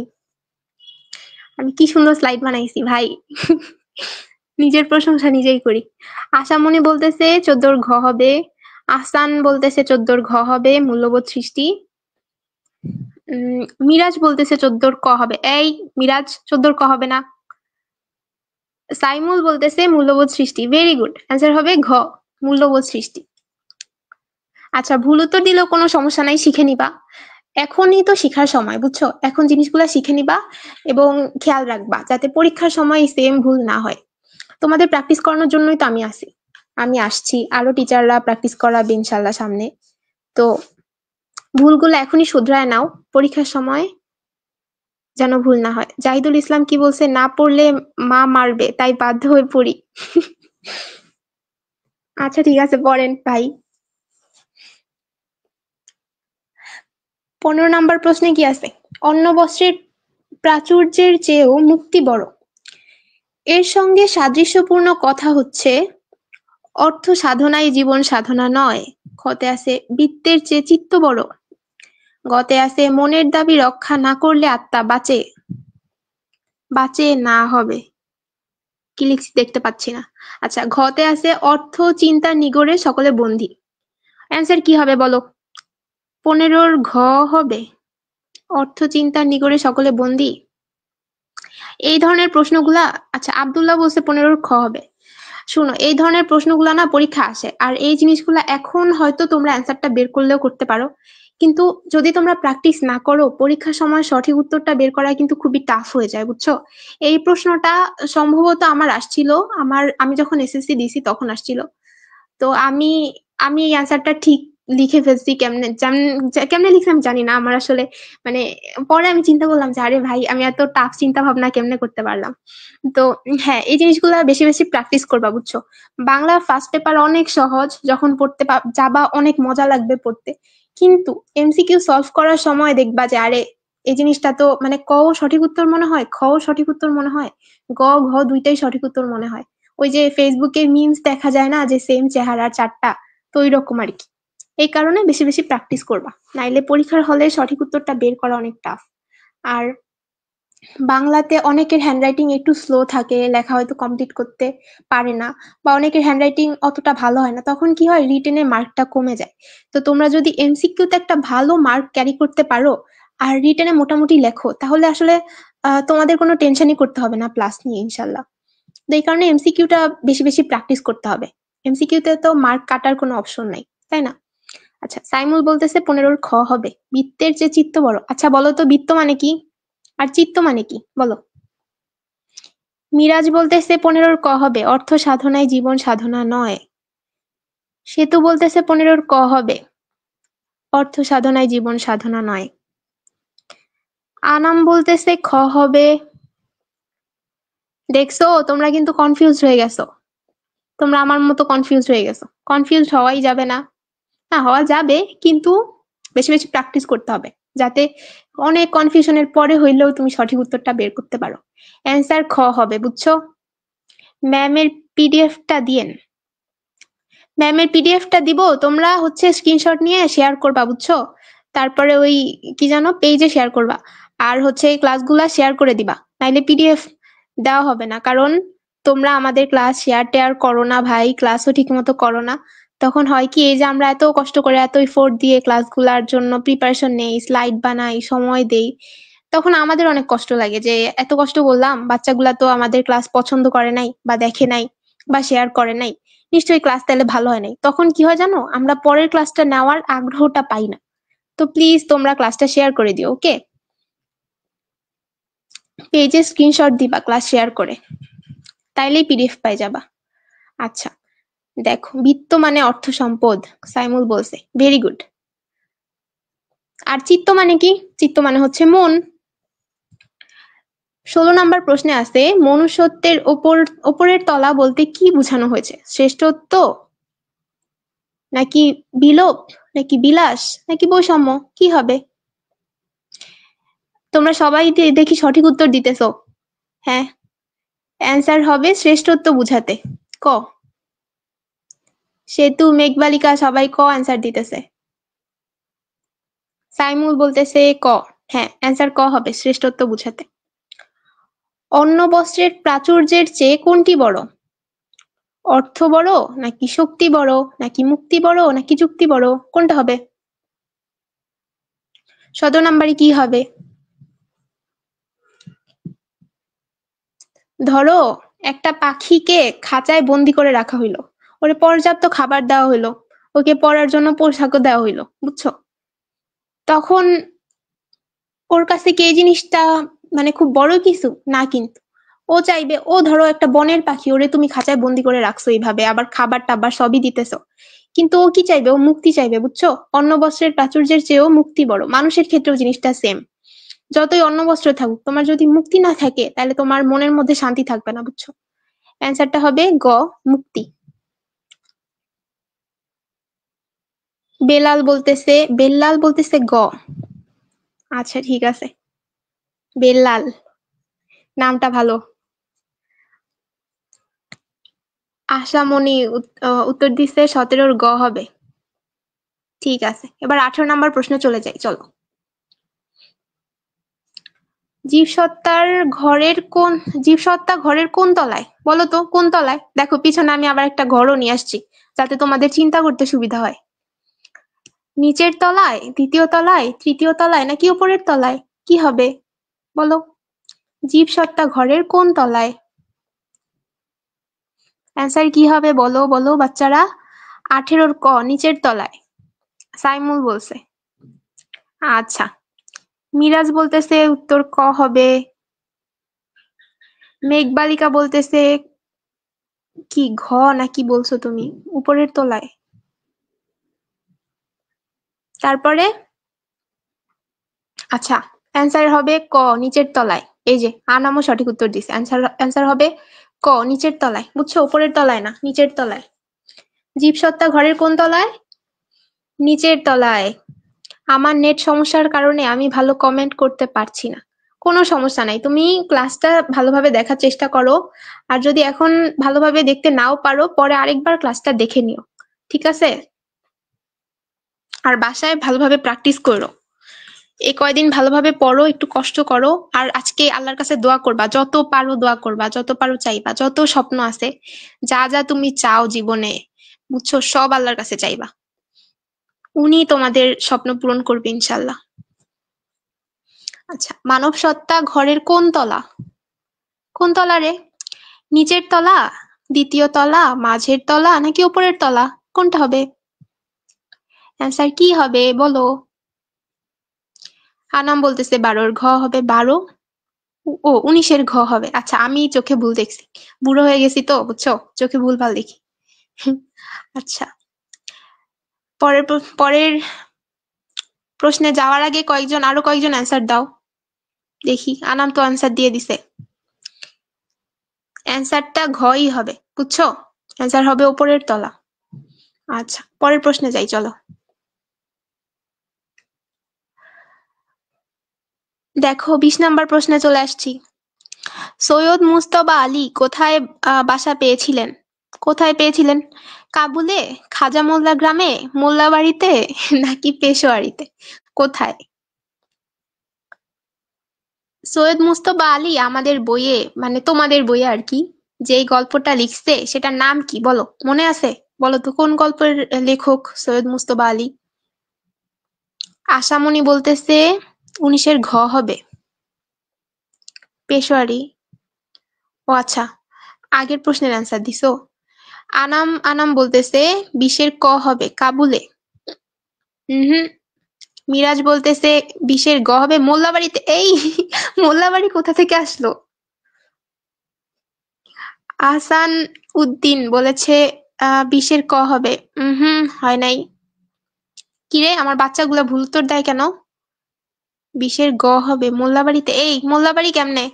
আমি কি সুন্দর স্লাইড বানাইছি ভাই। নিজের প্রশংসা নিজেই করি। আশামণি বলতেছে 14 ঘ হবে, আহসান বলতেছে 14 ঘ হবে, মূল্যবোধ সৃষ্টি। মিরাজ বলতেছে 14 ক হবে। এই মিরাজ, 14 ক হবে না। সাইমুল বলতেছে মূল্যবোধ সৃষ্টি। ভেরি গুড, অ্যান্সার হবে ঘ, মূল্যবোধ সৃষ্টি। আচ্ছা, ভুল উত্তর দিলেও কোনো সমস্যা নাই, শিখে নিবা। এখনই তো শিখার সময়, বুঝছো? এখন জিনিসগুলা শিখে নিবা এবং খেয়াল রাখবা যাতে পরীক্ষার সময় সেম ভুল না হয়। তোমাদের প্র্যাকটিস করানোর জন্যই তো আমি আছি, আমি আসছি, আরো টিচাররা প্র্যাকটিস করাবে ইনশাল্লাহ সামনে। তো ভুলগুলো এখনই শুধরায় নাও, পরীক্ষার সময় যেন ভুল না হয়। জাহিদুল ইসলাম কি বলছে? না পড়লে মা মারবে, তাই বাধ্য হয়ে পড়ি। আচ্ছা ঠিক আছে, পড়েন ভাই। 15 নাম্বার প্রশ্নে কি আছে? অন্ন বস্ত্রের প্রাচুর্যের চেয়েও মুক্তি বড়। এর সঙ্গে সাদৃশ্যপূর্ণ কথা হচ্ছে, অর্থ সাধনাই জীবন সাধনা নয়। খতে আছে বৃত্তের চেয়ে চিত্ত বড়। গতে আছে মনের দাবি রক্ষা না করলে আত্মা বাঁচে, বাঁচে না হবে। কি লিখছি দেখতে পাচ্ছি না। আচ্ছা, ঘতে আছে অর্থ চিন্তা নিগড়ে সকলে বন্দী। অ্যান্সার কি হবে বলো? 15 ঘ হবে, অর্থ চিন্তা নিগড়ে সকলে বন্দী। এই ধরনের প্রশ্নগুলা, আচ্ছা আব্দুল্লাহ বলছে 15 খ হবে। শুনো, এই ধরনের প্রশ্নগুলা না পরীক্ষা আসে, আর এই জিনিসগুলা এখন হয়তো তোমরা অ্যান্সারটা বের করলেও করতে পারো, কিন্তু যদি তোমরা প্র্যাকটিস না করো, পরীক্ষার সময় সঠিক উত্তরটা বের করা কিন্তু খুবই টাফ হয়ে যায়, বুঝছো? এই প্রশ্নটা সম্ভবত আমার আসছিল, আমি যখন এসএসসি দিছি তখন আসছিল। তো আমি আমি এই অ্যান্সারটা ঠিক লিখে ফেলছি। কেমনে কেমনে লিখছি আমি জানি না, আমার আসলে মানে পরে আমি চিন্তা করলাম যে আরে ভাই, আমি এত টাফ চিন্তা ভাবনা কেমনে করতে পারলাম। তো হ্যাঁ, এই জিনিসগুলা বেশি বেশি প্র্যাকটিস করবা, বুঝছো? বাংলা ফার্স্ট পেপার অনেক সহজ, যখন পড়তে যাবা অনেক মজা লাগবে পড়তে, কিন্তু এমসিকিউ সলভ করার সময় দেখবা যে আরে এই জিনিসটা তো মানে ক ও সঠিক উত্তর মনে হয়, খ ও সঠিক উত্তর মনে হয়, গ ঘ দুইটাই সঠিক উত্তর মনে হয়। ওই যে ফেসবুকে মিমস দেখা যায় না, যে সেম চেহারার চারটা, তো ওই রকম আর কি। এই কারণে বেশি বেশি প্র্যাকটিস করবা, নাইলে পরীক্ষার হলে সঠিক উত্তরটা বের করা অনেক টাফ। আর বাংলাতে অনেকের হ্যান্ডরাইটিং একটু স্লো থাকে, লেখা হয়তো কমপ্লিট করতে পারে না, বা অনেকের হ্যান্ডরাইটিং অতটা ভালো হয় না, তখন কি হয়, রিটেনে মার্কটা কমে যায়। তো তোমরা যদি এমসিকিউতে একটা ভালো মার্ক ক্যারি করতে পারো আর রিটেনে মোটামুটি লেখো, তাহলে আসলে তোমাদের কোনো টেনশনই করতে হবে না প্লাস নিয়ে ইনশাল্লাহ। তো এই কারণে এমসিকিউটা বেশি বেশি প্র্যাকটিস করতে হবে। এমসিকিউতে তো মার্ক কাটার কোনো অপশন নাই, তাই না? আচ্ছা, সাইমুল বলতেছে 15 খ হবে, বৃত্তের যে চিত্ত বড়। আচ্ছা বলো তো, বৃত্ত মানে কি আর চিত্ত মানে কি বলো? মিরাজ বলতেছে 15 ক হবে, অর্থ সাধনায় জীবন সাধনা নয়। সেতু বলতেছে 15 ক হবে, অর্থ সাধনায় জীবন সাধনা নয়। আনাম বলতেছে খ হবে। দেখছো, তোমরা কিন্তু কনফিউজ হয়ে গেছো, তোমরা আমার মতো কনফিউজ হয়ে গেছো। কনফিউজ হওয়াই যাবে না, না হওয়া যাবে, কিন্তু বেশি বেশি প্র্যাকটিস করতে হবে, যাতে অনেক কনফিউশনের পরে হইলেও তুমি সঠিক উত্তরটা বের করতে পারো। অ্যান্সার খ হবে, বুঝছো? ম্যামের পিডিএফটা দিয়েন। ম্যামের পিডিএফটা দিব, তোমরা হচ্ছে স্ক্রিনশট নিয়ে শেয়ার করবা, বুঝছো? তারপরে ওই কি জানো পেজে শেয়ার করবা, আর হচ্ছে ক্লাসগুলা শেয়ার করে দিবা, নাইলে পিডিএফ দেওয়া হবে না। কারণ তোমরা আমাদের ক্লাস শেয়ার টেয়ার করো না ভাই, ক্লাসও ঠিক মতো করো না। তখন হয় কি, এই যে আমরা এত কষ্ট করে এত এফোর্ট দিয়ে ক্লাসগুলার জন্য প্রিপারেশন নেই, স্লাইড বানাই, সময় দেই, তখন আমাদের অনেক কষ্ট লাগে যে এত কষ্ট করলাম, বাচ্চাগুলা তো আমাদের ক্লাস পছন্দ করে নাই বা দেখে নাই বা শেয়ার করে নাই, নিশ্চয়ই ক্লাস তাহলে ভালো হয় নাই। তখন কি হয় জানো, আমরা পরের ক্লাসটা নেওয়ার আগ্রহটা পাই না। তো প্লিজ তোমরা ক্লাসটা শেয়ার করে দিও, ওকে? পেজে স্ক্রিনশট দিবা ক্লাস শেয়ার করে, তাইলেই পিডিএফ পাই যাবা। আচ্ছা, দেখো, বিত্ত মানে অর্থ সম্পদ, সাইমুল বলছে, ভেরি গুড। আর চিত্ত মানে কি? চিত্ত মানে হচ্ছে মন। 16 নাম্বার প্রশ্নে আছে, মনুষ্যত্বের ওপরের তলা বলতে কি বোঝানো হয়েছে? শ্রেষ্ঠত্ব, নাকি বিলোপ, নাকি বিলাস, নাকি বৈষম্য, কি হবে? তোমরা সবাই দেখি সঠিক উত্তর দিতেছো। হ্যাঁ, অ্যান্সার হবে শ্রেষ্ঠত্ব বুঝাতে। ক। সেতু, মেঘবালিকা সবাই ক অ্যান্সার দিতেছে। সাইমুল বলতেছে ক। হ্যাঁ, অ্যান্সার ক হবে, শ্রেষ্ঠত্ব বুঝাতে। অন্ন বস্ত্রের প্রাচুর্যের চেয়ে কোনটি বড়? অর্থ বড়, নাকি শক্তি বড়, নাকি মুক্তি বড়, নাকি যুক্তি বড়, কোনটা হবে? 17 নাম্বারে কি হবে? ধরো একটা পাখিকে খাঁচায় বন্দি করে রাখা হইলো, ওরে পর্যাপ্ত খাবার দেওয়া হইলো, ওকে পরার জন্য পোশাকও দেওয়া হইলো, বুঝছো? তখন ওর কাছে কি এই জিনিসটা মানে খুব বড় কিছু না? কিন্তু ও চাইবে, ও ধরো একটা বনের পাখি, ওরে তুমি খাঁচায় বন্দি করে রাখছো এইভাবে, আবার খাবার টাবার সবই দিতেছো, কিন্তু ও কি চাইবে? ও মুক্তি চাইবে, বুঝছো? অন্ন বস্ত্রের প্রাচুর্যের চেয়েও মুক্তি বড়। মানুষের ক্ষেত্রেও জিনিসটা সেম। যতই অন্ন বস্ত্র থাকুক, তোমার যদি মুক্তি না থাকে, তাহলে তোমার মনের মধ্যে শান্তি থাকবে না, বুঝছো? অ্যান্সারটা হবে গ, মুক্তি। বেল্লাল বলতেছে গ। আচ্ছা ঠিক আছে, বেল্লাল নামটা ভালো। আশামণি উত্তর দিচ্ছে 17 গ হবে। ঠিক আছে, এবার 18 নাম্বার প্রশ্নে চলে যাই, চলো। জীবসত্তা ঘরের কোন তলায়? বলো তো কোন তলায়? দেখো পিছনে আমি আবার একটা ঘরও নিয়ে আসছি, যাতে তোমাদের চিন্তা করতে সুবিধা হয়। নিচের তলায়, দ্বিতীয় তলায়, তৃতীয় তলায়, নাকি উপরের তলায়, কি হবে বলো? জীবসত্তা ঘরের কোন তলায়? অ্যান্সার কি হবে বলো বলো বাচ্চারা? 18 ক, নিচের তলায়। সাইমুল বলছে। আচ্ছা, মিরাজ বলতেছে উত্তর ক হবে। মেঘবালিকা বলতেছে কি ঘ, নাকি বলছো তুমি উপরের তলায়? তারপরে আচ্ছা, অ্যান্সার হবে ক, নিচের তলায়। এই যে আনামও সঠিক উত্তর দিছে, অ্যান্সার হবে ক, নিচের তলায়, বুঝছো? উপরের তলায় না, নিচের তলায়। জীবসত্তা ঘরের কোন তলায়? নিচের তলায়। আমার নেট সমস্যার কারণে আমি ভালো কমেন্ট করতে পারছি না। কোনো সমস্যা নাই, তুমি ক্লাসটা ভালোভাবে দেখার চেষ্টা করো। আর যদি এখন ভালোভাবে দেখতে নাও পারো, পরে আরেকবার ক্লাসটা দেখে নিও, ঠিক আছে? আর বাসায় ভালোভাবে প্র্যাকটিস করো। এই কয়দিন ভালোভাবে পড়ো, একটু কষ্ট করো। আর আজকে আল্লাহর কাছে দোয়া করবা, যত পারো দোয়া করবা, যত পারো চাইবা, যত স্বপ্ন আছে, যা যা তুমি চাও জীবনে, বুঝছো, সব আল্লাহর কাছে চাইবা। উনি তোমাদের স্বপ্ন পূরণ করবে ইনশাল্লাহ। আচ্ছা, মানব সত্তা ঘরের কোন তলা? কোন তলা রে? নিচের তলা, দ্বিতীয় তলা, মাঝের তলা, নাকি উপরের তলা, কোনটা হবে? অ্যান্সার কি হবে বলো? আনাম বলতেছে 12 ঘ হবে, 12। ও 19 ঘ হবে। আচ্ছা, আমি চোখে ভুল দেখছি, বুড়ো হয়ে গেছি তো, বুঝছো, চোখে ভুল ভাল দেখি। আচ্ছা, পরের প্রশ্নে যাওয়ার আগে আরো কয়েকজন অ্যান্সার দাও দেখি। আনাম তো অ্যান্সার দিয়ে দিছে, অ্যান্সারটা ঘই হবে, বুঝছো? অ্যান্সার হবে উপরের তলা। আচ্ছা, পরের প্রশ্নে যাই, চলো। দেখো 20 নাম্বার প্রশ্নে চলে আসছি। সৈয়দ মুজতবা আলী কোথায় বাসা পেয়েছিলেন? কোথায় পেয়েছিলেন? কাবুলে, খাজা মোল্লা গ্রামে, মোল্লাবাড়িতে নাকি পেশোয়ারিতে? কোথায়? সৈয়দ মুজতবা আলী আমাদের বইয়ে, মানে তোমাদের বইয়ে আর কি, যেই গল্পটা লিখছে সেটার নাম কি বলো, মনে আছে? বলো তো কোন গল্পের লেখক সৈয়দ মুজতবা আলী? আশামণি বলতেছে 19-এর ঘ হবে। পেশোয়ারি। ও আচ্ছা, আগের প্রশ্নের অ্যান্সার দিছো। আনাম আনাম বলতেছে 20-এর ক হবে, কাবুলে। হুম। মিরাজ বলতেছে 20-এর গ হবে, মোল্লাবাড়িতে। এই মোল্লাবাড়ি কোথা থেকে আসলো? আহসান উদ্দিন বলেছে 20-এর ক হবে। হয় নাই। কিরে, আমার বাচ্চাগুলা ভুল উত্তর দেয় কেন? 20-এর গ হবে, মোল্লাবাড়িতে। এই মোল্লাবাড়ি কেমনে,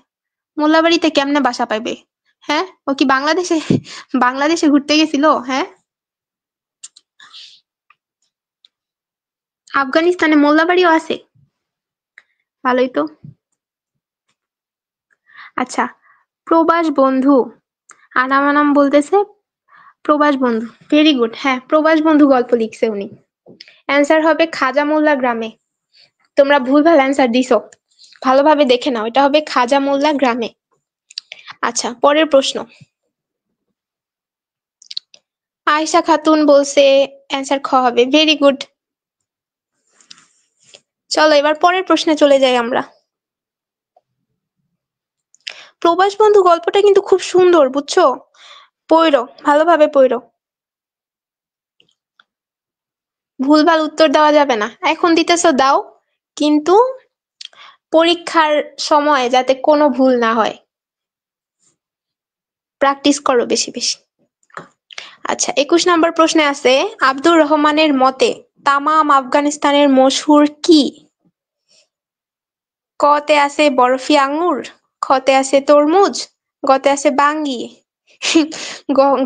মোল্লাবাড়িতে কেমনে বাসা পাইবে? হ্যাঁ, ও কি বাংলাদেশে বাংলাদেশে ঘুরতে গেছিল? হ্যাঁ, আফগানিস্তানে মোল্লাবাড়িও আছে। ভালোই তো। আচ্ছা, প্রবাস বন্ধু। আনাম আনাম বলতেছে প্রবাস বন্ধু। ভেরি গুড, হ্যাঁ প্রবাস বন্ধু গল্প লিখছে উনি। অ্যান্সার হবে খাজা মোল্লা গ্রামে। তোমরা ভুলভাল অ্যান্সার দিছো, ভালোভাবে দেখে নাও, এটা হবে খাজা মোল্লা গ্রামে। আচ্ছা, পরের প্রশ্ন। আয়েশা খাতুন বলছে অ্যান্সার খ হবে। Very good. চলো এবার পরের প্রশ্নে চলে যাই আমরা। প্রবাস বন্ধু গল্পটা কিন্তু খুব সুন্দর, বুঝছো? পড়ো, ভালোভাবে পড়ো। ভুলভাল উত্তর দেওয়া যাবে না। এখন দিতেছো দাও, কিন্তু পরীক্ষার সময় যাতে কোনো ভুল না হয়। প্র্যাকটিস করো বেশি বেশি। আচ্ছা, 21 নম্বর প্রশ্নে আছে আব্দুর রহমানের মতে তামাম আফগানিস্তানের মশহুর কি? ক তে আছে বরফি আঙ্গুর, খ তে আছে তরমুজ, গ তে আছে বাঙ্গি,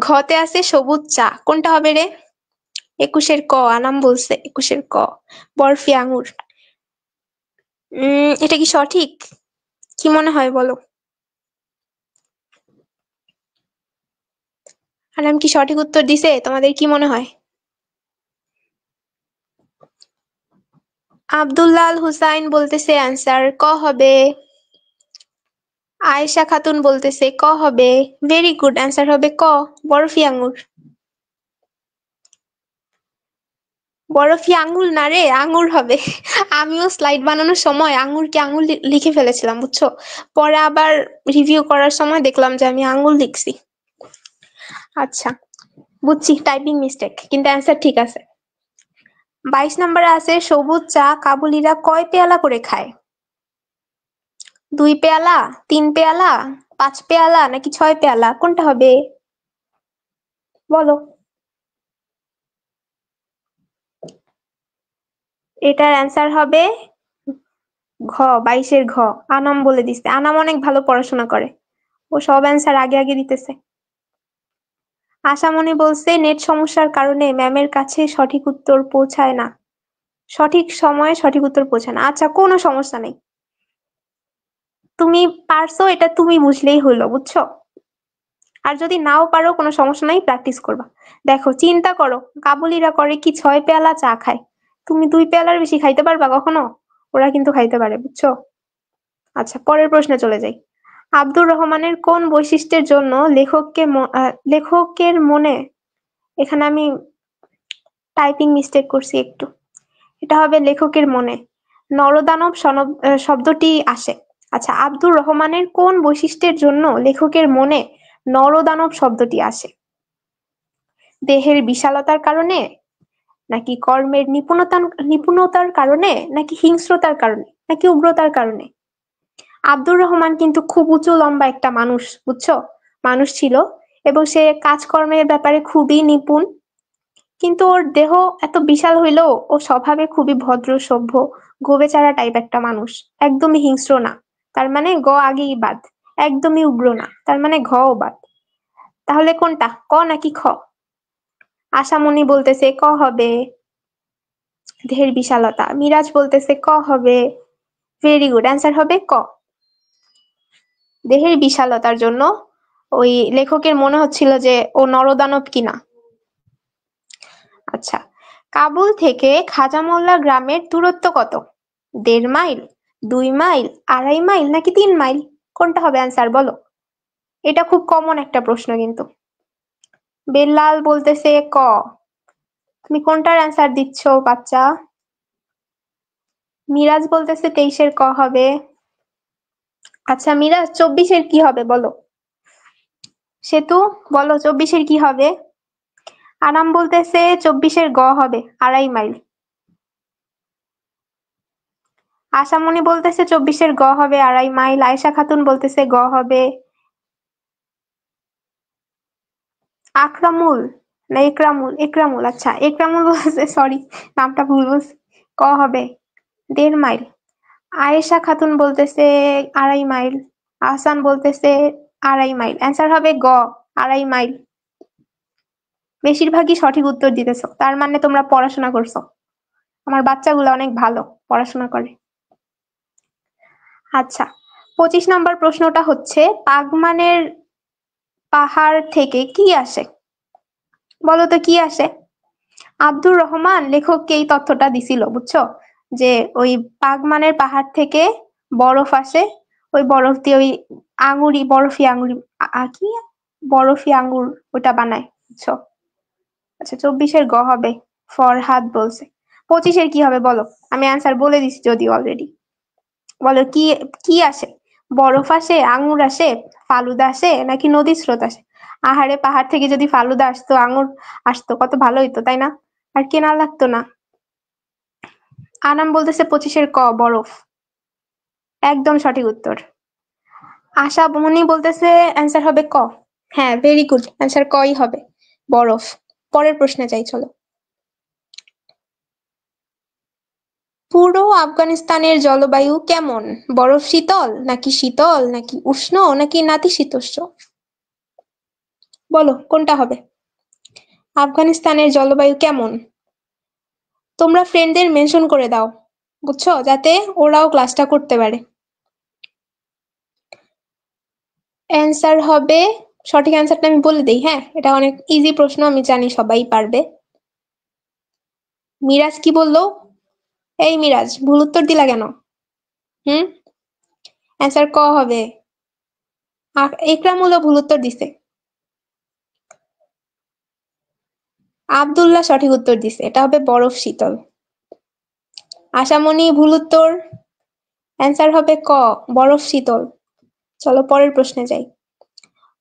ঘ তে আছে সবুজ চা। কোনটা হবে রে? 21-এর ক, আনাম বলছে 21-এর ক, বরফি আঙ্গুর। এটা কি সঠিক? কি মনে হয় বলো? আনাম কি সঠিক উত্তর দিছে? তোমাদের কি মনে হয়? আব্দুল্লাল হুসাইন বলতেছে অ্যান্সার ক হবে। আয়েশা খাতুন বলতেছে ক হবে। ভেরি গুড, অ্যান্সার হবে ক, বরফি আঙ্গুর। বরফি আঙ্গুর না রে, আঙ্গুর হবে। আমিও স্লাইড বানানোর সময় আঙ্গুরকে আঙ্গুর লিখে ফেলেছিলাম, বুঝছো? পরে আবার রিভিউ করার সময় দেখলাম যে আমি আঙ্গুর লিখছি। আচ্ছা, বুঝছি টাইপিং মিস্টেক, কিন্তু অ্যান্সার ঠিক আছে। 22 নম্বরে আছে সবুজ চা কাবুলিরা কয় পেয়ালা করে খায়? 2 পেয়ালা, 3 পেয়ালা, 5 পেয়ালা নাকি 6 পেয়ালা? কোনটা হবে বলো? এটার অ্যান্সার হবে ঘ, 22-এর ঘ। আনাম বলে দিচ্ছে, আনাম অনেক ভালো পড়াশোনা করে, ও সব অ্যান্সার আগে আগে দিতেছে। আশামণি বলছে নেট সমস্যার কারণে ম্যামের কাছে সঠিক উত্তর পৌঁছায় না, সঠিক সময়ে সঠিক উত্তর পৌঁছায় না। আচ্ছা, কোনো সমস্যা নেই, তুমি পারছো এটা তুমি বুঝলেই হলো, বুঝছো? আর যদি নাও পারো কোনো সমস্যা নাই, প্র্যাকটিস করবা। দেখো চিন্তা করো, কাবুলিরা করে কি 6 পেয়ালা চা খায়, তুমি 2 পেয়ালার বেশি খাইতে পারবা কখনো? ওরা কিন্তু খাইতে পারে, বুঝছো? আচ্ছা, পরের প্রশ্নে চলে যাই। আব্দুর রহমানের কোন বৈশিষ্ট্যের জন্য লেখকের মনে, এখানে আমি টাইপিং মিস্টেক করছি একটু, এটা হবে লেখকের মনে নরদানব শব্দটি আসে। আচ্ছা, আব্দুর রহমানের কোন বৈশিষ্ট্যের জন্য লেখকের মনে নরদানব শব্দটি আসে? দেহের বিশালতার কারণে, নাকি কর্মের নিপুণতার কারণে, নাকি হিংস্রতার কারণে, নাকি উগ্রতার কারণে? আব্দুর রহমান কিন্তু খুব উঁচু লম্বা একটা মানুষ, বুঝছো? মানুষ ছিল, এবং সে কাজকর্মের ব্যাপারে খুবই নিপুণ। কিন্তু ওর দেহ এত বিশাল হইলেও ও স্বভাবে খুবই ভদ্র সভ্য, গোবেচারা টাইপ একটা মানুষ। একদমই হিংস্র না, তার মানে গ আগেই বাদ। একদমই উগ্র না, তার মানে ঘ ও বাদ। তাহলে কোনটা, ক নাকি খ? আশামণি বলতেছে ক হবে, দেহের বিশালতা। মিরাজ বলতেছে ক হবে। ভেরি গুড, অ্যান্সার হবে ক। দেহের বিশালতার জন্য ওই লেখকের মনে হচ্ছিল যে ও নরদানব কিনা। আচ্ছা, কাবুল থেকে খাজা মোল্লা গ্রামের দূরত্ব কত? 1.5 মাইল, 2 মাইল, 2.5 মাইল নাকি 3 মাইল? কোনটা হবে অ্যান্সার বলো? এটা খুব কমন একটা প্রশ্ন কিন্তু। বেল্লাল বলতেছে ক। তুমি কোনটার অ্যান্সার দিচ্ছ বাচ্চা? মিরাজ বলতেছে 23-এর ক হবে। আচ্ছা মিরাজ, 24-এর কি হবে বলো? সেতু বলো 24-এর কি হবে? আনাম বলতেছে 24-এর গ হবে, 2.5 মাইল। আশামণি বলতেছে 24-এর গ হবে 2.5 মাইল। আয়েশা খাতুন বলতেছে গ হবে। আকরামুল না একরামুল? একরামুল, আচ্ছা একরামুল বলতেছে, সরি নামটা ভুল বলছি, ক হবে 1.5 মাইল। আয়েশা খাতুন বলতেছে 2.5 মাইল। আহসান বলতেছে 2.5 মাইল। অ্যান্সার হবে গ, 2.5 মাইল। বেশিরভাগই সঠিক উত্তর দিতেছো, তার মানে তোমরা পড়াশোনা করছো। আমার বাচ্চাগুলো অনেক ভালো পড়াশোনা করে। আচ্ছা, 25 নম্বর প্রশ্নটা হচ্ছে, পাগমানের পাহাড় থেকে কি আসে? বলো তো কি আসে? আব্দুর রহমান লেখককে এই তথ্যটা দিছিল, বুঝছো, যে ওই পাগমানের পাহাড় থেকে বরফ আসে, ওই বরফ দিয়ে ওই আঙুরি, বরফি আঙুরি, কি বরফি আঙ্গুর ওটা বানায়, বুঝছো। আচ্ছা 24-এর গ হবে, ফরহাদ বলছে। 25-এর কি হবে বলো? আমি অ্যান্সার বলে দিছি যদিও অলরেডি। বলো কি, কি আসে? বরফ আসে, আঙুর আসে, ফালুদা আসে নাকি নদীর স্রোত আসে? আহারে, পাহাড় থেকে যদি ফালুদা আসতো, আঙুর আসতো, কত ভালো হইতো তাই না? আর কেনা লাগতো না। আনাম বলতেছে 25-এর ক, বরফ। একদম সঠিক উত্তর। আশা মনি বলতেছে অ্যান্সার হবে ক। হ্যাঁ ভেরি গুড, অ্যান্সার কই হবে, বরফ। পরের প্রশ্নে যাই চলো। পুরো আফগানিস্তানের জলবায়ু কেমন? বরফ শীতল নাকি উষ্ণ নাকি নাতিশীতোষ্ণ? বলো কোনটা হবে? আফগানিস্তানের জলবায়ু কেমন? তোমরা ফ্রেন্ডদের মেনশন করে দাও, বুঝছো, যাতে ওরাও ক্লাসটা করতে পারে। অ্যান্সার হবে, সঠিক অ্যান্সারটা আমি বলে দিই, হ্যাঁ এটা অনেক ইজি প্রশ্ন, আমি জানি সবাই পারবে। মিরাজ কি বললো? এই মিরাজ, ভুল উত্তর দিলা কেন? হুম, অ্যান্সার ক হবে। একরামুলও ভুল উত্তর দিছে। আব্দুল্লাহ সঠিক উত্তর দিছে, এটা হবে বরফ শীতল। আশামণি ভুল উত্তর, অ্যান্সার হবে ক, বরফ শীতল। চলো পরের প্রশ্নে যাই।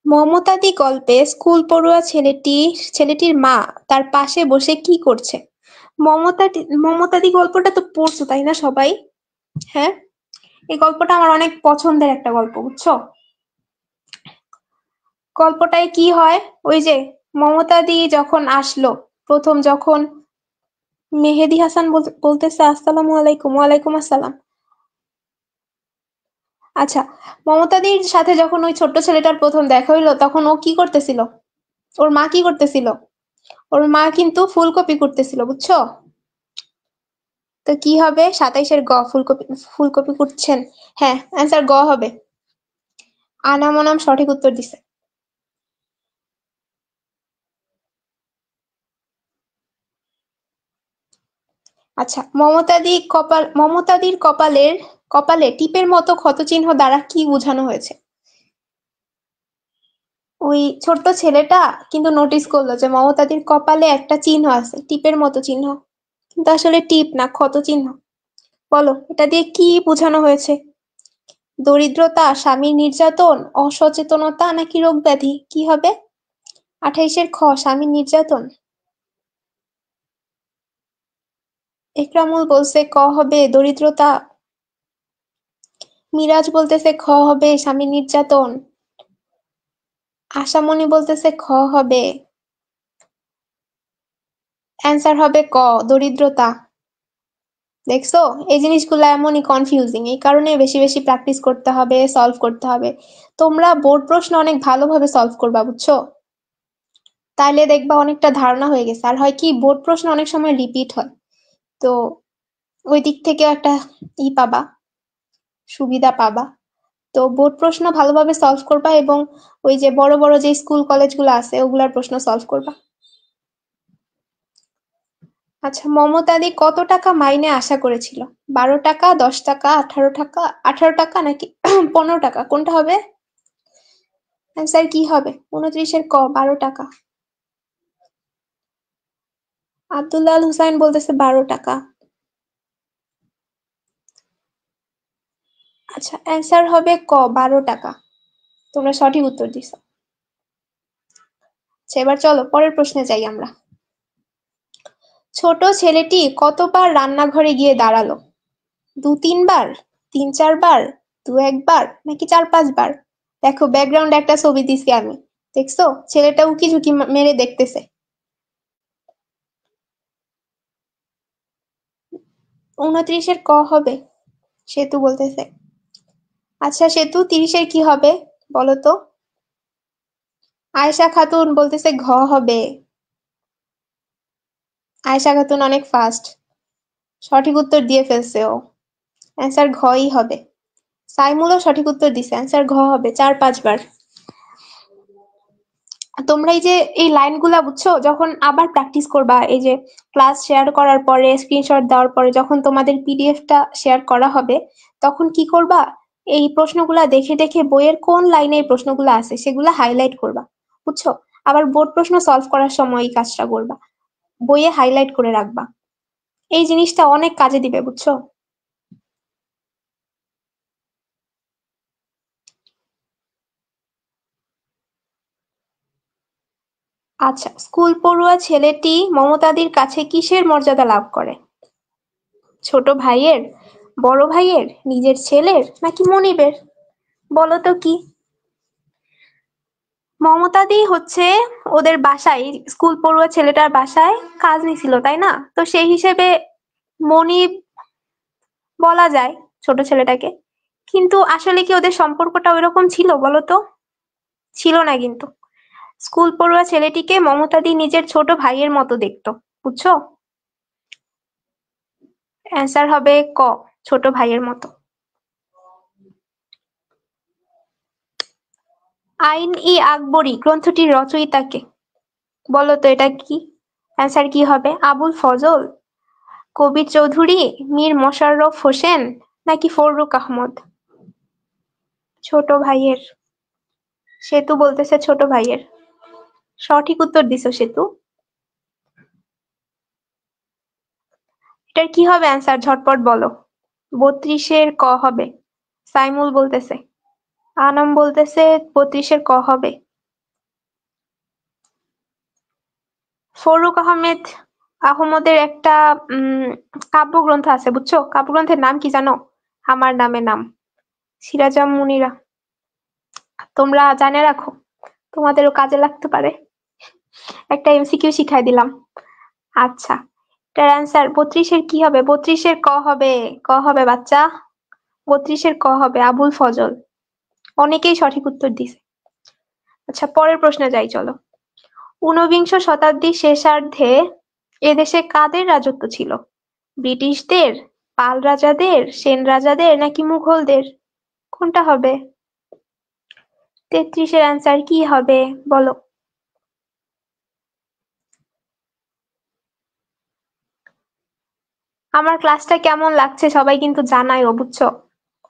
মমতাদি গল্পে স্কুল পড়ুয়া ছেলেটির মা তার পাশে বসে কি করছে? মমতাদি গল্পটা তো পড়ছো তাই না সবাই? হ্যাঁ, এই গল্পটা আমার অনেক পছন্দের একটা গল্প, বুঝছো। গল্পটায় কি হয়, ওই যে মমতাদি যখন আসলো, প্রথম যখন মেহেদী হাসান বলতেছে আসসালামু আলাইকুম। ওয়ালাইকুম আসসালাম। আচ্ছা, মমতাদির সাথে যখন ওই ছোট্ট ছেলেটার প্রথম দেখা হইলো, তখন ও কি করতেছিল? ওর মা কি করতেছিল? ওর মা কিন্তু ফুলকপি করতেছিল, বুঝছো। তো কি হবে 27-এর গ, ফুলকপি। ফুলকপি কুটছেন, হ্যাঁ অ্যান্সার গ হবে। আনাম অনাম সঠিক উত্তর দিছে। আচ্ছা, মমতাদির কপালে টিপের মতো ক্ষতচিহ্ন দ্বারা কি বোঝানো হয়েছে? ওই ছোট্ট ছেলেটা কিন্তু নোটিস করলো যে মমতাদির কপালে একটা চিহ্ন আছে, টিপের মতো চিহ্ন, কিন্তু আসলে টিপ না, ক্ষত চিহ্ন। বলো এটা দিয়ে কি বোঝানো হয়েছে? দরিদ্রতা, স্বামীর নির্যাতন, অসচেতনতা নাকি রোগ ব্যাধি, কি হবে? 28-এর খ, স্বামীর নির্যাতন। একরামুল বলছে ক হবে, দরিদ্রতা। মিরাজ বলতেছে খ হবে, স্বামীর নির্যাতন। আশামণি বলতেছে খ হবে। অ্যান্সার হবে ক, দরিদ্রতা। দেখছো, এই জিনিসগুলো এমনই কনফিউজিং, এই কারণে বেশি বেশি প্র্যাকটিস করতে হবে, সলভ করতে হবে। তোমরা বোর্ড প্রশ্ন অনেক ভালোভাবে সলভ করবা, বুঝছো, তাইলে দেখবা অনেকটা ধারণা হয়ে গেছে। আর হয় কি, বোর্ড প্রশ্ন অনেক সময় রিপিট হয়, তো ওই দিক থেকে একটা পাবা। সুবিধা পাবা। তো বোর্ড প্রশ্ন ভালোভাবে সলভ করবা এবং ওই যে বড় বড় যে স্কুল কলেজগুলো আছে ওগুলার প্রশ্ন সলভ করবা। আচ্ছা, মমতাদি কত টাকা মাইনে আশা করেছিল? 12 টাকা, 10 টাকা, 18 টাকা, 18 টাকা নাকি 15 টাকা, কোনটা হবে? অ্যান্সার কি হবে? 29-এর ক, 12 টাকা। আব্দুল্লাহ আল হুসাইন বলতেছে 12 টাকা। আচ্ছা, অ্যান্সার হবে ক, 12 টাকা। তোমরা সঠিক উত্তর দিছো। আচ্ছা, এবার চলো পরের প্রশ্নে যাই আমরা। ছোট ছেলেটি কতবার রান্নাঘরে গিয়ে দাঁড়ালো? 2-3 বার, 3-4 বার, 2-1 বার নাকি 4-5 বার? দেখো ব্যাকগ্রাউন্ডে একটা ছবি দিছি আমি, দেখছো? ছেলেটা উকি ঝুঁকি মেরে দেখতেছে। 29-এর ক হবে, সেতু বলতেছে। আচ্ছা সেতু, 30-এর কি হবে বলো তো? আয়েশা খাতুন বলতেছে ঘ হবে। আয়েশা খাতুন অনেক ফাস্ট, সঠিক উত্তর দিয়ে ফেলছে ও। অ্যান্সার ঘই হবে। সাইমুলও সঠিক উত্তর দিছে, অ্যান্সার ঘ হবে, 4-5 বার। তোমরা এই যে এই লাইনগুলা বুঝছো, যখন আবার প্র্যাকটিস করবা, এই যে ক্লাস শেয়ার করার পরে স্ক্রিনশট দেওয়ার পরে যখন তোমাদের পিডিএফটা শেয়ার করা হবে, তখন কি করবা? এই প্রশ্নগুলা দেখে দেখে বইয়ের কোন লাইনে এই প্রশ্নগুলো আছে সেগুলা হাইলাইট করবা, বুঝছো? আবার বোর্ড প্রশ্ন সলভ করার সময় এই কাজটা করবা, বইয়ে হাইলাইট করে রাখবা। এই জিনিসটা অনেক কাজে দিবে, বুঝছো? আচ্ছা, স্কুল পড়ুয়া ছেলেটি মমতাদির কাছে কিসের মর্যাদা লাভ করে? ছোট ভাইয়ের, বড় ভাইয়ের, নিজের ছেলের নাকি মনিবের? বলো তো কি? মমতাদি হচ্ছে ওদের বাসায়, স্কুল পড়ুয়া ছেলেটার বাসায় কাজ নিছিল, তাই না? তো সেই হিসেবে মনিব বলা যায় ছোট ছেলেটাকে। কিন্তু আসলে কি ওদের সম্পর্কটা ওইরকম ছিল বলো তো? ছিল না কিন্তু। স্কুল পড়ুয়া ছেলেটিকে মমতাদি নিজের ছোট ভাইয়ের মতো দেখতো, বুঝছো? অ্যান্সার হবে ক, ছোট ভাইয়ের মতো। আইন-ই-আকবরী গ্রন্থটির রচয়িতা কে? বলো তো এটা কি? অ্যান্সার কি হবে? আবুল ফজল, কবির চৌধুরী, মীর মশাররফ হোসেন নাকি ফররুখ আহমদ? ছোট ভাইয়ের। সেতু বলতেছে ছোট ভাইয়ের। সঠিক উত্তর দিছো সেতু। এটার কি হবে অ্যান্সার, ঝটপট বলো। 32-এর ক হবে, সাইমুল বলতেছে। আনাম বলতেছে 32-এর ক হবে। ফররুখ আহমদের একটা কাব্যগ্রন্থ আছে, বুঝছো? কাব্যগ্রন্থের নাম কি জানো? আমার নামে নাম, সিরাজাম মুনিরা। তোমরা জানে রাখো, তোমাদেরও কাজে লাগতে পারে। একটা এমসিকিউ শিখাই দিলাম। আচ্ছা, এটার অ্যান্সার 32-এর কি হবে? 32-এর ক হবে। ক হবে বাচ্চা, 32-এর ক হবে, আবুল ফজল। অনেকেই সঠিক উত্তর দিছে। আচ্ছা পরের প্রশ্নে যাই চলো। ঊনবিংশ শতাব্দীর শেষার্ধে এদেশে কাদের রাজত্ব ছিল? ব্রিটিশদের, পাল রাজাদের, সেন রাজাদের নাকি মুঘলদের? কোনটা হবে? 33-এর অ্যান্সার কি হবে বলো? আমার ক্লাসটা কেমন লাগছে সবাই কিন্তু জানাইও, বুঝছো?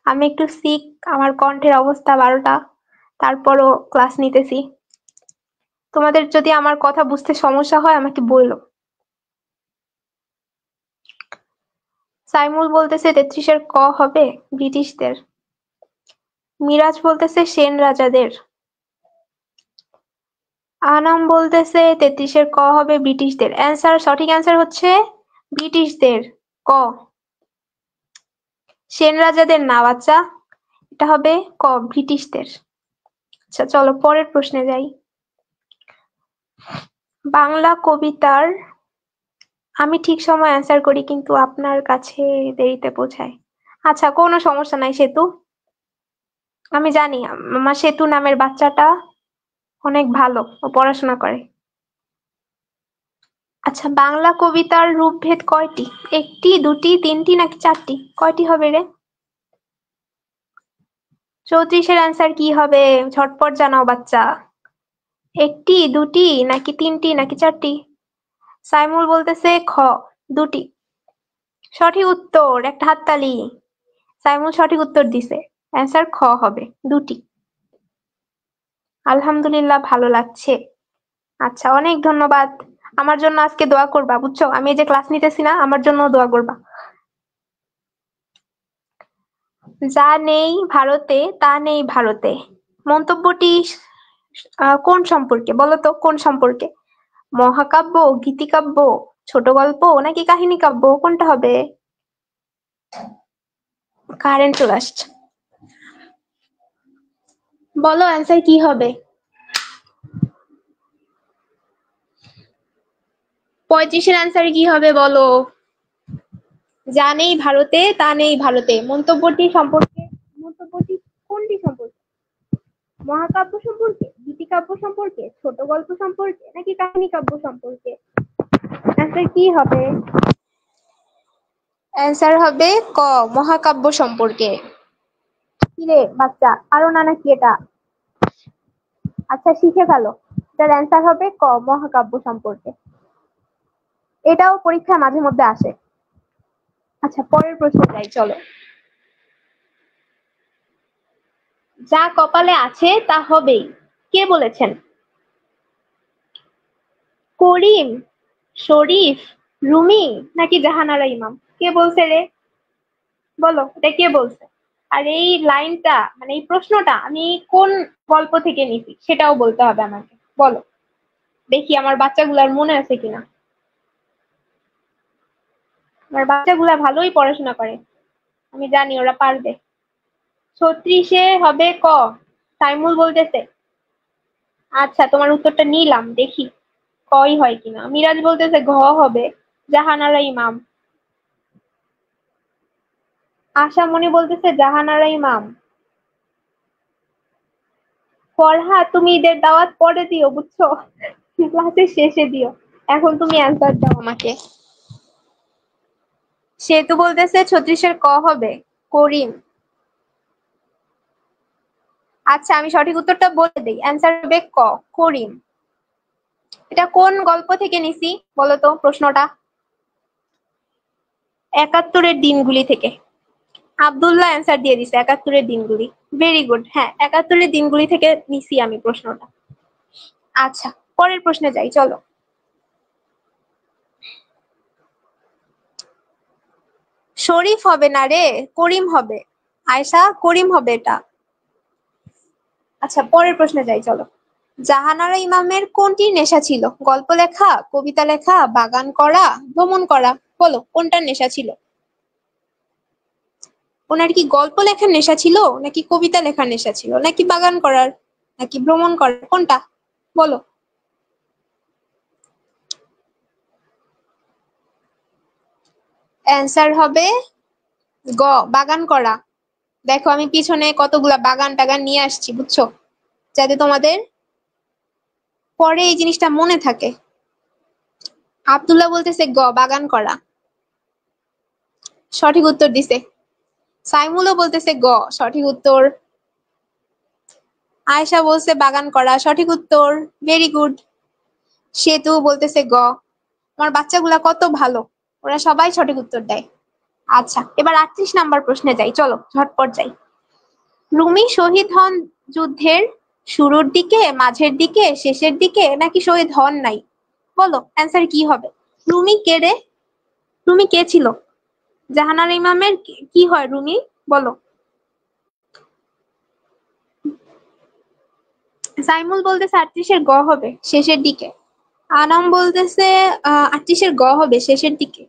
আমি একটু সিক, আমার কণ্ঠের অবস্থা 12টা, তারপরও ক্লাস নিতেছি। তোমাদের যদি আমার কথা বুঝতে সমস্যা হয় আমাকে বললো। সাইমুল বলতেছে 33-এর ক হবে, ব্রিটিশদের। মিরাজ বলতেছে সেন রাজাদের। আনাম বলতেছে 33-এর ক হবে, ব্রিটিশদের। সঠিক অ্যান্সার হচ্ছে ব্রিটিশদের, ক। সেন রাজাদের না বাচ্চা, এটা হবে ক, ব্রিটিশদের। আচ্ছা চলো পরের প্রশ্নে যাই। বাংলা কবিতার, আমি ঠিক সময় অ্যান্সার করি কিন্তু আপনার কাছে দেরিতে পৌঁছায়। আচ্ছা কোনো সমস্যা নাই সেতু, আমি জানি আমার সেতু নামের বাচ্চাটা অনেক ভালো, ও পড়াশোনা করে। আচ্ছা, বাংলা কবিতার রূপভেদ কয়টি? 1টি, 2টি, 3টি নাকি 4টি? কয়টি হবে রে? 34-এর অ্যান্সার কি হবে? ঝটপট জানাও বাচ্চা। একটি, দুটি, নাকি তিনটি, নাকি চারটি? সাইমুল বলতেছে খ, দুটি। সঠিক উত্তর, একটা হাততালি। সাইমুল সঠিক উত্তর দিছে, অ্যান্সার খ হবে, দুটি। আলহামদুলিল্লাহ, ভালো লাগছে। আচ্ছা, অনেক ধন্যবাদ। আমার জন্য আজকে দোয়া করবা, বুঝছো? আমি এই যে ক্লাস নিতেছি না, আমার জন্য দোয়া করবা। যা নেই ভারতে তা নেই ভারতে, মন্তব্যটি কোন সম্পর্কে বলো তো? কোন সম্পর্কে? মহাকাব্য, গীতিকাব্য, ছোট গল্প, নাকি কাহিনী কাব্য? কোনটা হবে? কারেন্ট চলে আসছে, বলো অ্যান্সার কি হবে? 35-এর অ্যান্সার কি হবে বলো? যা নেই ভারতে তা নেই ভারতে, মন্তব্যটি সম্পর্কে, মন্তব্যটি কোনটি সম্পর্কে? মহাকাব্য সম্পর্কে, গীতিকাব্য সম্পর্কে, ছোট গল্প সম্পর্কে, নাকি কাহিনী কাব্য সম্পর্কে? অ্যান্সার কি হবে? অ্যান্সার হবে ক, মহাকাব্য সম্পর্কে। কিরে বাচ্চা, আরো না নাকি এটা? আচ্ছা, শিখে ফেলো। এটার অ্যান্সার হবে ক, মহাকাব্য সম্পর্কে। এটাও পরীক্ষায় মাঝে মধ্যে আসে। আচ্ছা, পরের প্রশ্নে যাই, চলো। যা কপালে আছে তা হবেই, কে বলেছেন? করিম, শরীফ, রুমি, নাকি জাহানারা ইমাম? কে বলছে রে? বলো, এটা কে বলছে? আর এই লাইনটা, মানে এই প্রশ্নটা আমি কোন গল্প থেকে নিছি সেটাও বলতে হবে আমাকে। বলো, দেখি আমার বাচ্চাগুলার মনে আছে কিনা। আমার বাচ্চাগুলা ভালোই পড়াশোনা করে, আমি জানি ওরা পারবে। 36-এ হবে ক, সাইমুল বলতেছে। আচ্ছা, তোমার উত্তরটা নিলাম, দেখি কই হয় কিনা। মিরাজ বলতেছে ঘ হবে, জাহানারা ইমাম। আশা মনি বলতেছে জাহানারা ইমাম। ফরহা, তুমি ঈদের দাওয়াত পরে দিও, বুঝছো? ক্লাসের শেষে দিও, এখন তুমি অ্যান্সার দাও আমাকে। সেতু বলতেছে 36-এর ক হবে, করিম। আচ্ছা, আমি সঠিক উত্তরটা বলে দিই, অ্যান্সার হবে ক, করিম। এটা কোন গল্প থেকে নিছি বলো তো প্রশ্নটা? 71-এর দিনগুলি থেকে। আব্দুল্লাহ অ্যান্সার দিয়ে দিছে 71-এর দিনগুলি। ভেরি গুড, হ্যাঁ, 71-এর দিনগুলি থেকে নিছি আমি প্রশ্নটা। আচ্ছা, পরের প্রশ্নে যাই, চলো। শরীফ হবে না রে, করিম হবে। আয়শা, করিম হবে এটা। আচ্ছা, পরের প্রশ্নে যাই, চলো। জাহানারা ইমামের কোনটির নেশা ছিল? গল্প লেখা, কবিতা লেখা, বাগান করা, ভ্রমণ করা? বলো, কোনটার নেশা ছিল? ওনার কি গল্প লেখার নেশা ছিল, নাকি কবিতা লেখার নেশা ছিল, নাকি বাগান করার, নাকি ভ্রমণ করার? কোনটা বলো? অ্যান্সার হবে গ, বাগান করা। দেখো, আমি পিছনে কতগুলা বাগান টাগান নিয়ে আসছি, বুঝছো, যাতে তোমাদের পরে এই জিনিসটা মনে থাকে। আব্দুল্লাহ বলতেছে গ, বাগান করা। সঠিক উত্তর দিছে। সাইমুলও বলতেছে গ, সঠিক উত্তর। আয়েশা বলছে বাগান করা, সঠিক উত্তর। Very good. সেতু বলতেছে গ। আমার বাচ্চাগুলা কত ভালো, ওরা সবাই সঠিক উত্তর দেয়। আচ্ছা, এবার 38 নাম্বার প্রশ্নে যাই, চলো ঝটপট যাই। রুমি শহীদ হন যুদ্ধের শুরুর দিকে, মাঝের দিকে, শেষের দিকে, নাকি শহীদ হন নাই? বলো, অ্যান্সার কি হবে? রুমি কে রে? রুমি কে ছিল? জাহানারা ইমামের কি হয় রুমি? বলো। সাইমুল বলতেছে 38-এর গ হবে, শেষের দিকে। আনাম বলতেছে 38-এর গ হবে, শেষের দিকে।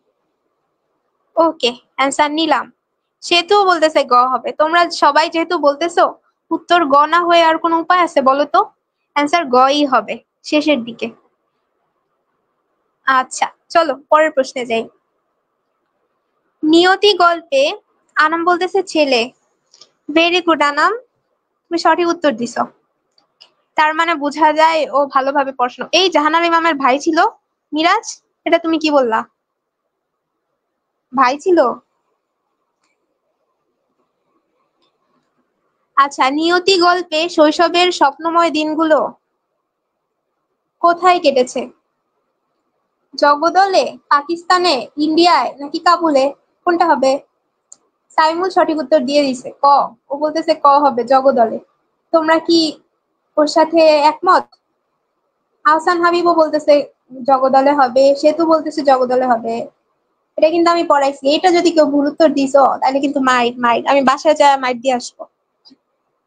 ওকে, অ্যান্সার নিলাম। সেতুও বলতেছে গ হবে। তোমরা সবাই যেহেতু বলতেছো, উত্তর গ না হয়ে আর কোনো উপায় আছে বলো তো? অ্যান্সার গই হবে, শেষের দিকে। আচ্ছা, চলো পরের প্রশ্নে যাই। নিয়তি গল্পে আনাম বলতেছে ছেলে। ভেরি গুড আনাম, তুমি সঠিক উত্তর দিছো। তার মানে বোঝা যায় ও ভালোভাবে পড়াশোনা। এই জাহানারা ইমামের ভাই ছিল মিরাজ, এটা তুমি কি বললা? ভাই ছিল? আচ্ছা, নিয়তি গল্পে শৈশবের স্বপ্নময় দিনগুলো কোথায় কেটেছে? জগদলে, পাকিস্তানে, ইন্ডিয়ায় নাকি কাবুলে? কোনটা হবে? সাইমুল সঠিক উত্তর দিয়ে দিছে ক। ও বলতেছে ক হবে, জগদলে। তোমরা কি ওর সাথে একমত? আহসান হাবিবও বলতেছে জগদলে হবে, সেতু বলতেছে জগদলে হবে। এটা কিন্তু আমি পড়াইছি, এটা যদি কেউ ভুল উত্তর দিছো তাহলে কিন্তু মাইট মাইট, আমি বাসায় যা মাইট দিয়ে আসবো।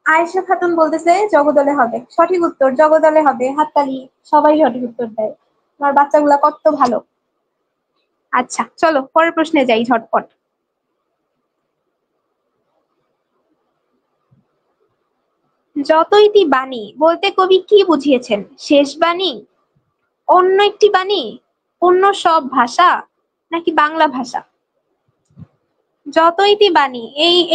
আয়েশা খাতুন বলতেছে জগদলে হবে, সঠিক উত্তর জগদলে হবে। হাততালি, সবাই সঠিক উত্তর দেয়। আমার বাচ্চাগুলা কত ভালো। আচ্ছা চলো পরের প্রশ্নে যাই ঝটপট। যতইতি বাণী বলতে কবি কি বুঝিয়েছেন? শেষ বাণী, অন্য একটি বাণী, অন্য সব ভাষা নাকি বাংলা ভাষা? যতইতি বাণী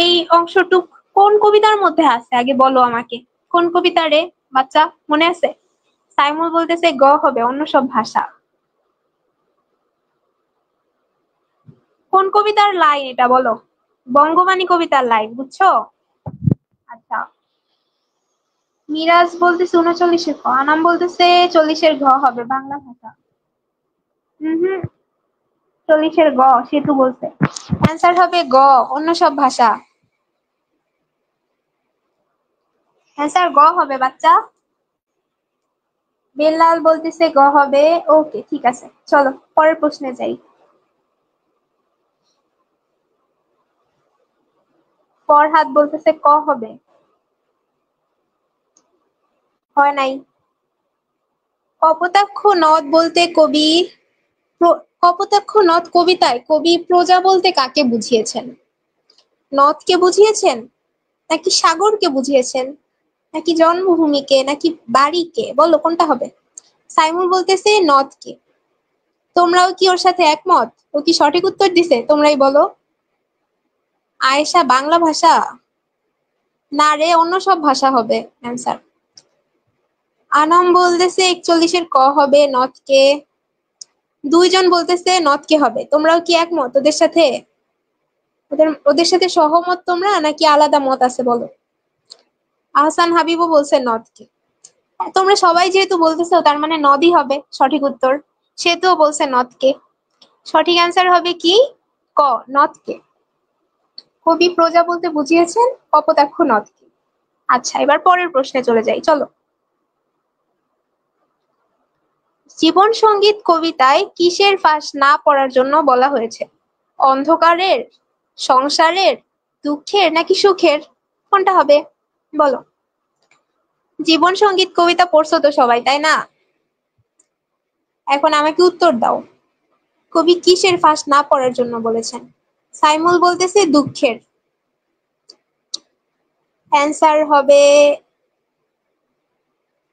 এই অংশটুক কোন কবিতার মধ্যে আছে আগে বলো আমাকে। কোন কবিতা রে বাচ্চা, মনে আছে? সাইমুল বলতেছে গ হবে, অন্য সব ভাষা। কোন কবিতার লাইন এটা বলো? বঙ্গবাণী কবিতার লাইন, বুঝছো? আচ্ছা, মিরাজ বলতেছে 39-এর খ, আনাম বলতেছে 40-এর ঘ হবে, বাংলা ভাষা। হম, 40-এর গ, সেতু বলছে। অ্যান্সার হবে গ, অন্য সব ভাষা। অ্যান্সার গ হবে বাচ্চা। বেল্লাল বলতেছে গ হবে। ওকে ঠিক আছে, চলো পরের প্রশ্নে যাই। ফরহাদ বলতেছে ক হবে। হয় নাই। কপোতাক্ষ নদ বলতে কবি কপোতাক্ষ নদ কবিতায় কবি প্রজা বলতে কাকে বুঝিয়েছেন? নদকে বুঝিয়েছেন নাকি সাগরকে বুঝিয়েছেন নাকি জন্মভূমিকে নাকি বাড়িকে? বলো কোনটা হবে? সাইমুল বলতেছে নদকে। তোমরাও কি ওর সাথে একমত? ও কি সঠিক উত্তর দিছে? তোমরাই বলো। আয়েশা বাংলা ভাষা না রে, অন্য সব ভাষা হবে অ্যান্সার। আনাম বলতেছে 41-এর ক হবে, নদকে। দুইজন বলতেছে নদকে হবে। তোমরাও কি একমত ওদের সাথে? ওদের সাথে সহমত তোমরা নাকি আলাদা মত আছে বলো? আহসান হাবিবও বলছে নদকে। তোমরা সবাই যেহেতু বলতেছো তার মানে নদই হবে সঠিক উত্তর। সেতুও বলছে নদকে। সঠিক অ্যান্সার হবে কি? ক, নদকে। কবি প্রজা বলতে বুঝিয়েছেন কপোতাক্ষ নদকে। আচ্ছা, এবার পরের প্রশ্নে চলে যাই, চলো। জীবন সঙ্গীত কবিতায় কিসের ফাঁস না পড়ার জন্য বলা হয়েছে? অন্ধকারের, সংসারের, দুঃখের নাকি সুখের? কোনটা হবে বলো? জীবন সঙ্গীত কবিতা পড়ছো তো সবাই, তাই না? এখন আমাকে উত্তর দাও, কবি কিসের ফাঁস না পড়ার জন্য বলেছেন? সাইমুল বলতেছে দুঃখের। অ্যান্সার হবে,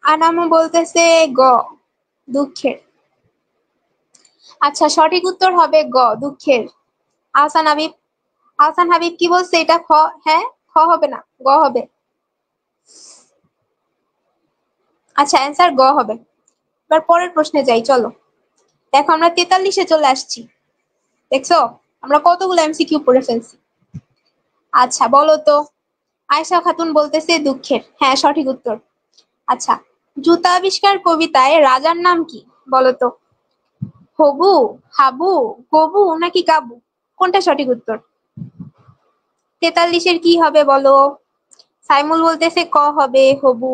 আনামও বলতেছে গ, দুঃখের। আচ্ছা, সঠিক উত্তর হবে গ, দুঃখের। আহসান হাবিব, আহসান হাবিব কি বলছে? এটা খ? হ্যাঁ, খ হবে না, গ হবে। আচ্ছা, অ্যান্সার গ হবে। এবার পরের প্রশ্নে যাই, চলো। দেখো আমরা 43-এ চলে আসছি, দেখছো আমরা কতগুলো এমসিকিউ পড়ে ফেলছি। আচ্ছা বলো তো। আয়েশা খাতুন বলতেছে দুঃখের, হ্যাঁ সঠিক উত্তর। আচ্ছা, জুতা আবিষ্কার কবিতায় রাজার নাম কি বলো তো? হবু, হাবু, গবু নাকি কাবু? কোনটা সঠিক উত্তর? 43-এর কি হবে বলো? সাইমুল বলতেছে ক হবে, হবু।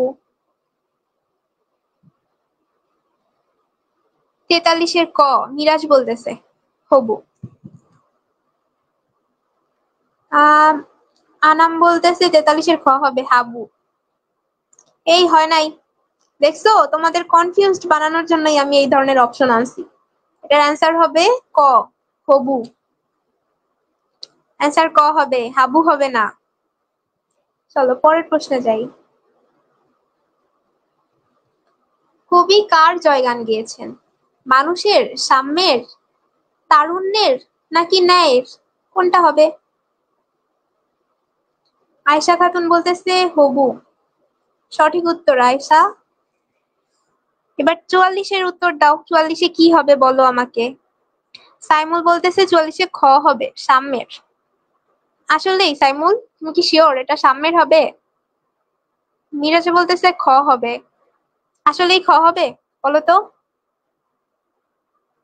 43-এর ক, মিরাজ বলতেছে হবু। আহ আনাম বলতেছে 43-এর খ হবে, হাবু। এই হয় নাই, দেখছো? তোমাদের কনফিউজড বানানোর জন্যই আমি এই ধরনের অপশন আনছি। এটার অ্যান্সার হবে ক, হবু। অ্যান্সার ক হবে, হাবু হবে না। চলো পরের প্রশ্নে যাই। কবি কার জয়গান গেয়েছেন? মানুষের, সাম্যের, তারুণ্যের নাকি ন্যায়ের? কোনটা হবে? আয়েশা খাতুন বলতেছে হবু। সঠিক উত্তর আয়েশা। এবার 44-এর উত্তর দাও, 44-এ কি হবে বলো আমাকে। সাইমুল বলতেছে 44-এ খ হবে, সাম্যের। আসলেই সাইমুল, তুমি কি শিওর এটা সাম্যের হবে? মিরাজ বলতেছে খ হবে। আসলেই খ হবে? বলো তো।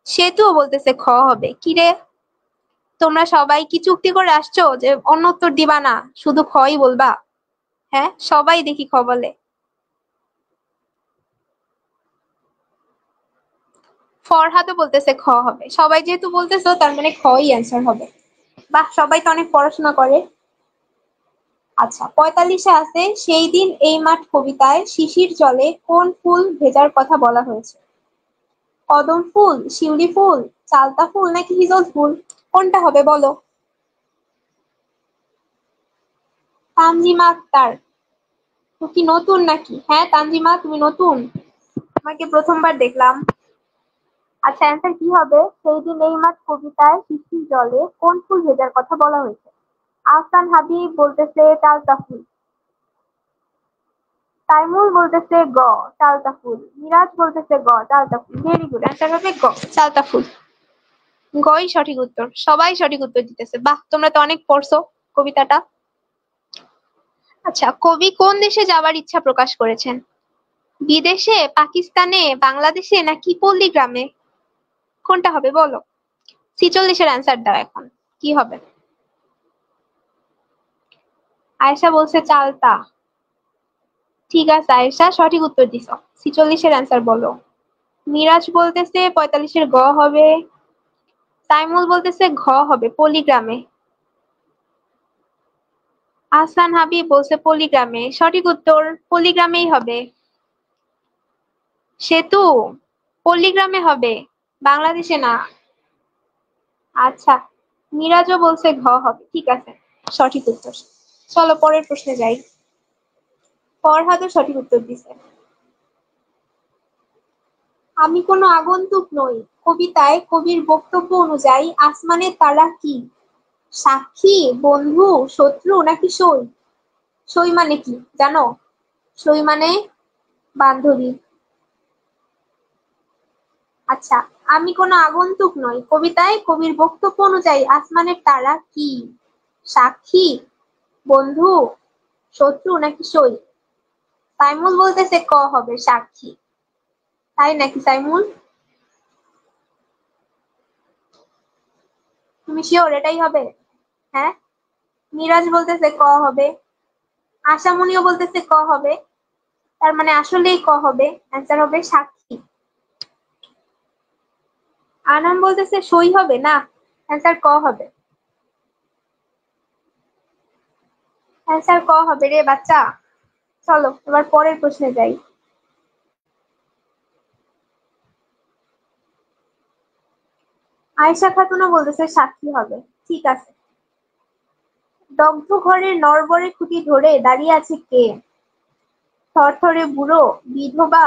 সেতুও বলতেছে খ হবে। কি রে, তোমরা সবাই কি চুক্তি করে আসছো যে অন্য উত্তর দিবা না, শুধু খই বলবা? হ্যাঁ, সবাই দেখি খ বলে। ফরহাদও বলতেছে খ হবে। সবাই যেহেতু বলতেছো তার মানে খই অ্যান্সার হবে। বাহ, সবাই তো অনেক পড়াশোনা করে। আচ্ছা, ৪৫-এ আছে সেই দিন এই মাঠ কবিতায় শিশির জলে কোন ফুল ভেজার কথা বলা হয়েছে? কদম ফুল, শিউলি ফুল, চালতা ফুল নাকি হিজল ফুল? কোনটা হবে বলো? তানজিমা আক্তার, তুমি কি নতুন নাকি? হ্যাঁ তানজিমা, তুমি নতুন? তোমাকে প্রথমবার দেখলাম। আচ্ছা, অ্যান্সার কি হবে? সেই দিন এই মাঠ কবিতায় শিশির জলে কোন ফুল ভেজার কথা বলা হয়েছে? আহসান হাবিব বলতেছে চালতা ফুল। তাইমুল বলতেছে গ, চালতা ফুল। মিরাজ বলতেছে গ, চালতা ফুল। ভেরি গুড, অ্যান্সার হবে গ, চালতা ফুল। গই সঠিক উত্তর। সবাই সঠিক উত্তর দিতেছে। বাহ, তোমরা তো অনেক পড়ছো কবিতাটা। আচ্ছা, কবি কোন দেশে যাওয়ার ইচ্ছা প্রকাশ করেছেন? বিদেশে, পাকিস্তানে, বাংলাদেশে নাকি পল্লীগ্রামে? কোনটা হবে বলো? ৪৬-এর অ্যান্সার দাও এখন। কি হবে? আয়েশা বলছে চালতা। ঠিক আছে আয়েশা, সঠিক উত্তর দিছ। ৪৬-এর অ্যান্সার বলো। মিরাজ বলতেছে ৪৫-এর গ হবে। তাইমুল বলতেছে ঘ হবে, পল্লীগ্রামে। আহসান হাবিব বলছে পল্লীগ্রামে। সঠিক উত্তর পল্লীগ্রামেই হবে। সেতু পল্লীগ্রামে হবে, বাংলাদেশে না। আচ্ছা, মিরাজও বলছে ঘ হবে। ঠিক আছে, সঠিক উত্তর। চলো পরের প্রশ্নে যাই। ফরহাদও সঠিক উত্তর দিছে। আমি কোনো আগন্তুক নই কবিতায় কবির বক্তব্য অনুযায়ী আসমানের তারা কি? সাক্ষী, বন্ধু, শত্রু নাকি সই? সই মানে কি জানো? সই মানে বান্ধবী। আচ্ছা, আমি কোনো আগন্তুক নই কবিতায় কবির বক্তব্য অনুযায়ী আসমানের তারা কি? সাক্ষী, বন্ধু, শত্রু নাকি সই? সাইমুল বলতেছে ক হবে, সাক্ষী। তাই নাকি সাইমুল? তুমি শিওর এটাই হবে? হ্যাঁ। মিরাজ বলতেছে ক হবে। আশামনিও বলতেছে ক হবে। তার মানে আসলেই ক হবে, অ্যান্সার হবে সাক্ষী। আনাম বলতেছে সই হবে না, অ্যান্সার ক হবে। অ্যান্সার ক হবে রে বাচ্চা। চলো এবার পরের প্রশ্নে যাই। আয়েশা খাতুনও বলতেছে সাক্ষী হবে। ঠিক আছে। দগ্ধ ঘরের নড়বড়ে খুঁটি ধরে দাঁড়িয়ে আছে কে? থরথরে বুড়ো, বিধবা,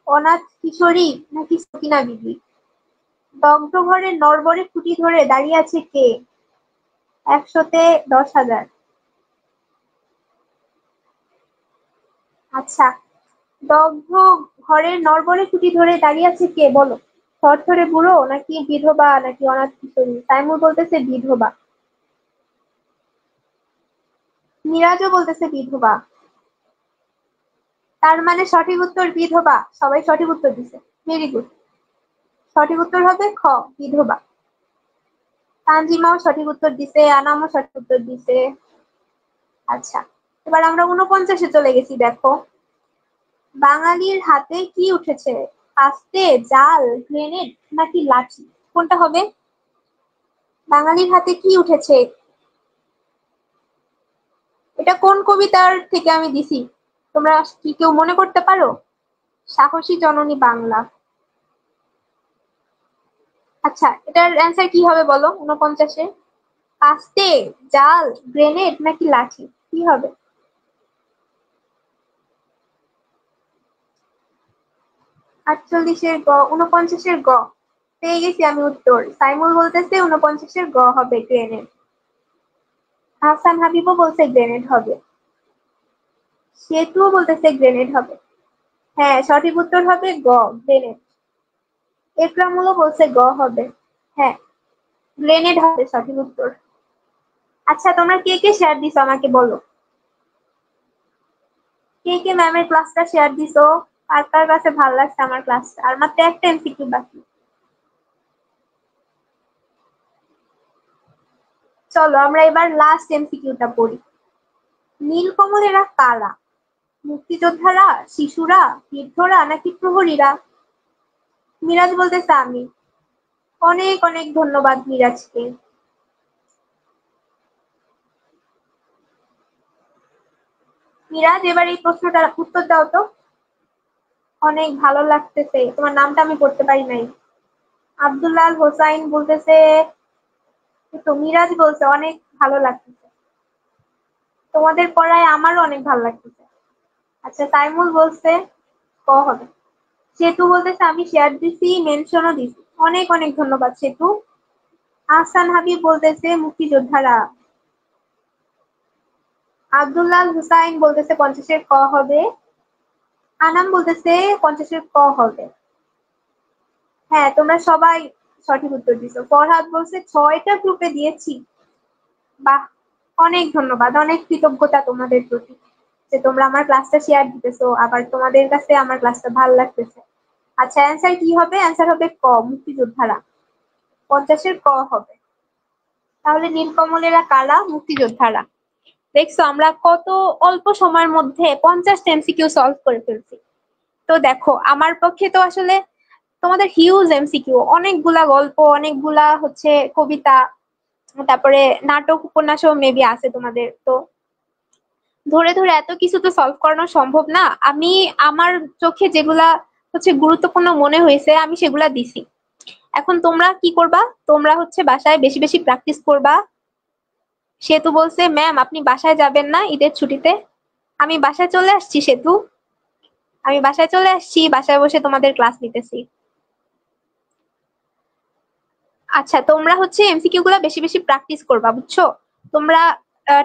অনাথ কিশোরী নাকি সকিনা বিবি? দগ্ধ ঘরের নড়বড়ে খুঁটি ধরে দাঁড়িয়ে আছে কে? ১০০-তে ১০,০০০। আচ্ছা, দগ্ধ ঘরের নড়বড়ে খুঁটি ধরে দাঁড়িয়ে আছে কে বলো? থরথরে বুড়ো নাকি বিধবা নাকি অনাথ কিশোরী? তাইমুর বলতেছে বিধবা। মিরাজও বলতেছে বিধবা। তার মানে সঠিক উত্তর বিধবা। সবাই সঠিক উত্তর দিছে। Very good. সঠিক উত্তর হবে খ, বিধবা। তানজিমাও সঠিক উত্তর দিছে, আনামও সঠিক উত্তর দিছে। আচ্ছা, এবার আমরা ৪৯-এ চলে গেছি। দেখো, বাঙালির হাতে কি উঠেছে? কাস্তে, জাল, গ্রেনেড নাকি লাঠি? কোনটা হবে? বাঙালির হাতে কি উঠেছে? এটা কোন কবিতার থেকে আমি দিছি? তোমরা কি কেউ মনে করতে পারো? সাহসী জননী বাংলা। আচ্ছা, এটার অ্যান্সার কি হবে বলো? ৪৯-এ কাস্তে, জাল, গ্রেনেড নাকি লাঠি? কি হবে? ৪৮-এর গ, ৪৯-এর গ। পেয়ে গেছি আমি উত্তর। সাইমুল বলতেছে ৪৯-এর গ হবে, গ্রেনেড। হাসান হাবিবও বলছে গ্রেনেড হবে। সেতুও বলতেছে গ্রেনেড হবে। হ্যাঁ, সঠিক উত্তর হবে গ, গ্রেনেড। একরামুলও বলছে গ হবে। হ্যাঁ, গ্রেনেড হবে সঠিক উত্তর। আচ্ছা, তোমরা কে কে শেয়ার দিছো আমাকে বলো। কে কে ম্যামের ক্লাসটা শেয়ার দিছো? কার কার কাছে ভালো লাগছে আমার ক্লাসটা? আর মাত্র একটা এমসিকিউ বাকি। চলো আমরা এবার লাস্ট এমসিকিউটা পড়ি। নীলকমলেরা কারা? মুক্তিযোদ্ধারা, শিশুরা, বৃদ্ধরা নাকি প্রহরীরা? মিরাজ বলতেছে আমি। অনেক অনেক ধন্যবাদ মিরাজকে। মিরাজ এবার এই প্রশ্নটার উত্তর দাও তো। অনেক ভালো লাগতেছে, তোমার নামটা আমি পড়তে পারি নাই। আব্দুল্লাহ হোসাইন বলতেছে তো মিরাজ বলছে অনেক ভালো লাগতেছে, তোমাদের পড়ায় আমারও অনেক ভালো লাগতেছে। আচ্ছা তাইমুল বলছে ক হবে। সেতু বলতেছে আমি শেয়ার দিছি, মেনশনও দিছি। অনেক অনেক ধন্যবাদ সেতু। আহসান হাবিব বলতেছে মুক্তিযোদ্ধারা। আব্দুল্লাহ হুসাইন বলতেছে 50-এর ক হবে। আনাম বলতেছে 50-এর ক হবে। হ্যাঁ তোমরা সবাই সঠিক উত্তর দিছো। ফরহাদ বলছে 6টা গ্রুপে দিয়েছি। বাহ, অনেক ধন্যবাদ, অনেক কৃতজ্ঞতা তোমাদের প্রতি যে তোমরা আমার ক্লাসটা শেয়ার দিতেছো, আবার তোমাদের কাছে আমার ক্লাসটা ভালো লাগতেছে। আচ্ছা অ্যান্সার কি হবে? অ্যান্সার হবে ক, মুক্তিযোদ্ধারা। 50-এর ক হবে। তাহলে নীলকমলেরা কারা? মুক্তিযোদ্ধারা। দেখছো আমরা কত অল্প সময়ের মধ্যে 50টা এমসিকিউ সলভ করে ফেলছি। তো দেখো আমার পক্ষে তো আসলে তোমাদের হিউজ এমসিকিউ, অনেকগুলা গল্প, অনেকগুলা হচ্ছে কবিতা, তারপরে নাটক উপন্যাসও মেবি আছে তোমাদের। তো ধরে ধরে এত কিছু তো সলভ করানো সম্ভব না। আমি আমার চোখে যেগুলা হচ্ছে গুরুত্বপূর্ণ মনে হয়েছে আমি সেগুলা দিছি। এখন তোমরা কি করবা? তোমরা হচ্ছে বাসায় বেশি বেশি প্র্যাকটিস করবা। সেতু বলছে ম্যাম আপনি বাসায় যাবেন না ঈদের ছুটিতে? আমি বাসায় চলে আসছি সেতু, আমি বাসায় চলে আসছি, বাসায় বসে তোমাদের ক্লাস নিতেছি। আচ্ছা তোমরা হচ্ছে এমসিকিউ গুলা বেশি বেশি প্র্যাকটিস করবা, বুঝছো? তোমরা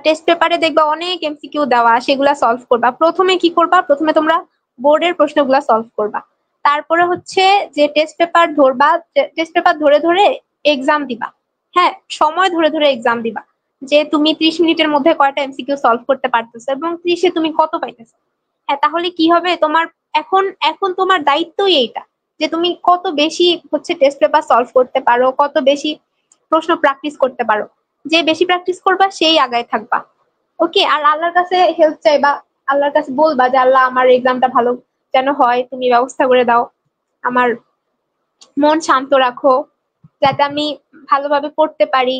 টেস্ট পেপারে দেখবা অনেক এমসিকিউ দেওয়া, সেগুলা সলভ করবা। প্রথমে কি করবা? প্রথমে তোমরা বোর্ডের প্রশ্নগুলা সলভ করবা। তারপরে হচ্ছে যে টেস্ট পেপার ধরবা, টেস্ট পেপার ধরে ধরে এক্সাম দিবা। হ্যাঁ, সময় ধরে ধরে এক্সাম দিবা যে তুমি 30 মিনিটের মধ্যে কয়টা এমসিকিউ সলভ করতে পারতেছো এবং 30-এ তুমি কত পাইতেছো। হ্যাঁ তাহলে কি হবে তোমার, এখন এখন তোমার দায়িত্বই এইটা যে তুমি কত বেশি হচ্ছে টেস্ট পেপার সলভ করতে পারো, কত বেশি প্রশ্ন প্র্যাকটিস করতে পারো। যে বেশি প্র্যাকটিস করবা সেই আগায় থাকবা। ওকে, আর আল্লাহর কাছে হেল্প চাইবা, আল্লাহর কাছে বলবা যে আল্লাহ আমার এক্সামটা ভালো যেন হয়, তুমি ব্যবস্থা করে দাও, আমার মন শান্ত রাখো, যাতে আমি ভালোভাবে পড়তে পারি,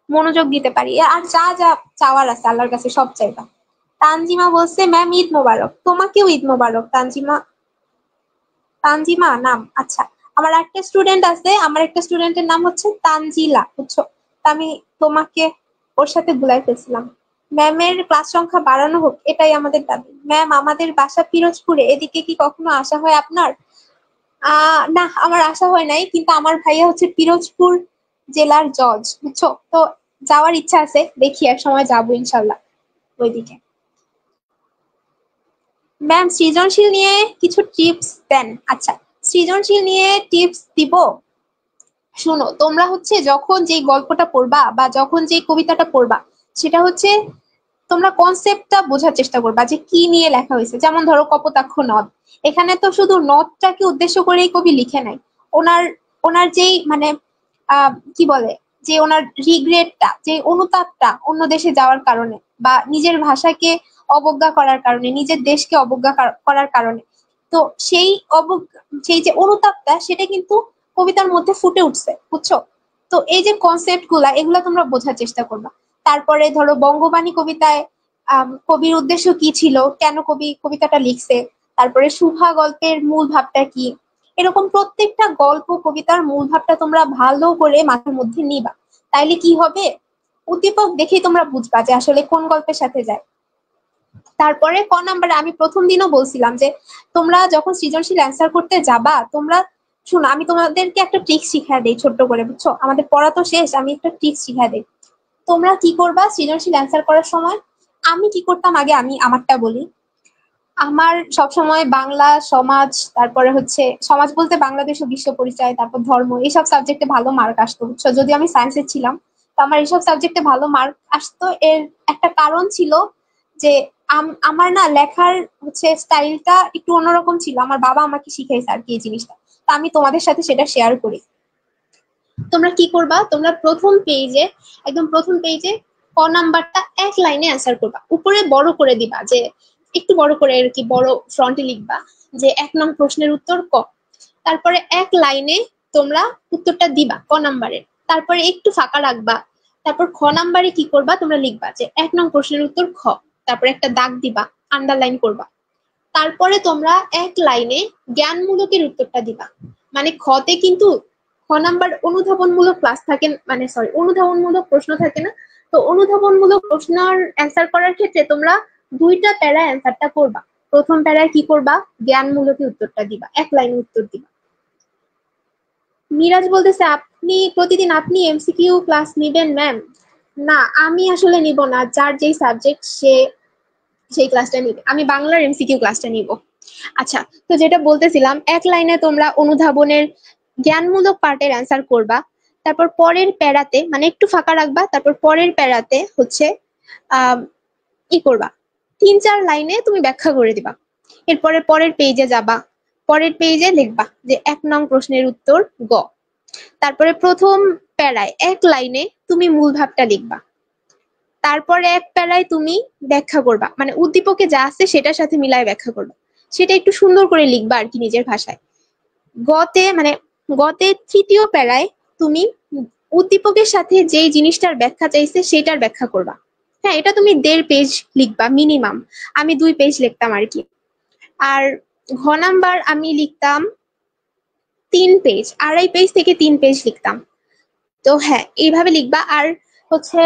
মনোযোগ দিতে পারি। আর যা যা চাওয়ার আছে আল্লাহর কাছে সব চাইবা। তানজিমা বলছে ম্যাম ঈদ মোবারক। তোমাকেও ঈদ মোবারক তানজিমা। তানজিমা নাম, আচ্ছা। আমার একটা স্টুডেন্ট আছে, আমার একটা স্টুডেন্টের নাম হচ্ছে তানজিলা, বুঝছো? তা আমি তোমাকে ওর সাথে ভুলাই ফেলছিলাম। ম্যামের ক্লাস সংখ্যা বাড়ানো হোক, এটাই আমাদের দাবি। ম্যাম আমাদের বাসা পিরোজপুরে, এদিকে কি কখনো আসা হয় আপনার? না আমার আসা হয় নাই, কিন্তু আমার ভাইয়া হচ্ছে পিরোজপুর জেলার জজ, বুঝছো? তো যাওয়ার ইচ্ছা আছে, দেখি এক সময় যাবো ইনশাল্লাহ ওইদিকে। ম্যাম সৃজনশীল নিয়ে কিছু টিপস দেন। আচ্ছা সৃজনশীল নিয়ে টিপস দিব। শোনো তোমরা হচ্ছে যখন যেই গল্পটা পড়বা বা যখন যেই কবিতাটা পড়বা, সেটা হচ্ছে তোমরা কনসেপ্টটা বোঝার চেষ্টা করবা যে কি নিয়ে লেখা হয়েছে। যেমন ধরো কপোতাক্ষ নদ, এখানে তো শুধু নদটাকে উদ্দেশ্য করেই কবি লিখে নাই। ওনার ওনার যেই মানে কি বলে, যে ওনার রিগ্রেটটা, যে অনুতাপটা অন্য দেশে যাওয়ার কারণে বা নিজের ভাষাকে অবজ্ঞা করার কারণে, নিজের দেশকে অবজ্ঞা করার কারণে, তো সেই সেই যে অনুতাপটা সেটা কিন্তু কবিতার মধ্যে ফুটে উঠছে, বুঝছো? তো এই যে কনসেপ্ট গুলা, এগুলা তোমরা বোঝার চেষ্টা করবা। তারপরে ধরো বঙ্গবাণী কবিতায় কবির উদ্দেশ্য কি ছিল, কেন কবি কবিতাটা লিখছে, তারপরে সুভা গল্পের মূল ভাবটা কি, এরকম প্রত্যেকটা গল্প কবিতার মূল ভাবটা তোমরা ভালো করে মাথার মধ্যে নিবা। তাইলে কি হবে, উদ্দীপক দেখেই তোমরা বুঝবা যে আসলে কোন গল্পের সাথে যায়। তারপরে ক নাম্বারে আমি প্রথম দিনও বলছিলাম যে তোমরা যখন সৃজনশীল অ্যান্সার করতে যাবা, তোমরা শুনো আমি তোমাদেরকে একটা ট্রিক্স শিখাই দেই ছোট্ট করে, বুঝছো? আমাদের পড়া তো শেষ, আমি একটা ট্রিক্স শিখাই দেই। তোমরা কি করবা সৃজনশীল অ্যান্সার করার সময়? আমি কি করতাম আগে আমি আমারটা বলি। আমার সবসময় বাংলা, সমাজ, তারপরে হচ্ছে সমাজ বলতে বাংলাদেশ ও বিশ্ব পরিচয়, তারপর ধর্ম, এইসব সাবজেক্টে ভালো মার্ক আসতো, বুঝছো? যদি আমি সায়েন্সের ছিলাম, তো আমার এইসব সাবজেক্টে ভালো মার্ক আসতো। এর একটা কারণ ছিল যে আমার না লেখার হচ্ছে স্টাইলটা একটু অন্যরকম ছিল, আমার বাবা আমাকে শিখাইছে আর কি এই জিনিসটা। তা আমি তোমাদের সাথে সেটা শেয়ার করি। তোমরা কি করবা, তোমরা একদম প্রথম পেজে ক নাম্বারটা এক লাইনে অ্যান্সার করবা, উপরে বড় করে দিবা, যে একটু বড় করে আর কি, বড় ফ্রন্টে লিখবা যে 1 নং প্রশ্নের উত্তর ক। তারপরে এক লাইনে তোমরা উত্তরটা দিবা ক নাম্বারের, তারপরে একটু ফাঁকা রাখবা। তারপর খ নাম্বারে কি করবা, তোমরা লিখবা যে 1 নং প্রশ্নের উত্তর খ, তারপরে একটা দাগ দিবা, আন্ডারলাইন করবা। তারপরে তোমরা এক লাইনে জ্ঞানমূলকের উত্তরটা দিবা। মানে খতে কিন্তু খ নাম্বার অনুধাবনমূলক ক্লাস থাকে, মানে সরি অনুধাবনমূলক প্রশ্ন থাকে না। তো অনুধাবনমূলক প্রশ্নের অ্যান্সার করার ক্ষেত্রে তোমরা 2টা প্যারা অ্যান্সারটা করবা। প্রথম প্যারায় কি করবা, জ্ঞানমূলকের উত্তরটা দিবা, এক লাইনে উত্তর দিবা। মিরাজ বলতেছে প্রতিদিন আপনি এমসিকিউ ক্লাস নিবেন ম্যাম? না, আমি আসলে নিব না, যার যেই সাবজেক্ট সে সেই ক্লাসটা নিবে, আমি বাংলার এমসিকিউ ক্লাসটা নিব। আচ্ছা, তো যেটা বলতেছিলাম, এক লাইনে তোমরা অনুধাবনের জ্ঞানমূলক পার্টের অ্যান্সার করবা। তারপর পরের প্যারাতে মানে একটু ফাঁকা রাখবা, তারপর পরের প্যারাতে হচ্ছে আহ ই করবা, 3-4 লাইনে তুমি ব্যাখ্যা করে দিবা। এরপরে পরের পেজে যাবা, পরের পেজে লিখবা যে 1 নং প্রশ্নের উত্তর গ। তারপরে প্রথম প্যারায় এক লাইনে তুমি মূল ভাবটা লিখবা। তারপরে এক প্যারায় তুমি ব্যাখ্যা করবা, মানে উদ্দীপকে যা আছে সেটার সাথে মিলায় ব্যাখ্যা করবা, সেটা একটু সুন্দর করে লিখবা আর কি নিজের ভাষায়। গতে তৃতীয় প্যারায় তুমি উদ্দীপকের সাথে যেই জিনিসটার ব্যাখ্যা চাইছে সেটার ব্যাখ্যা করবা। হ্যাঁ, এটা তুমি 1.5 পেজ লিখবা মিনিমাম, আমি 2 পেজ লিখতাম আর কি। আর ঘ নাম্বার আমি লিখতাম 3 পেজ, 2.5 পেজ থেকে 3 পেজ লিখতাম। তো হ্যাঁ, এইভাবে লিখবা। আর হচ্ছে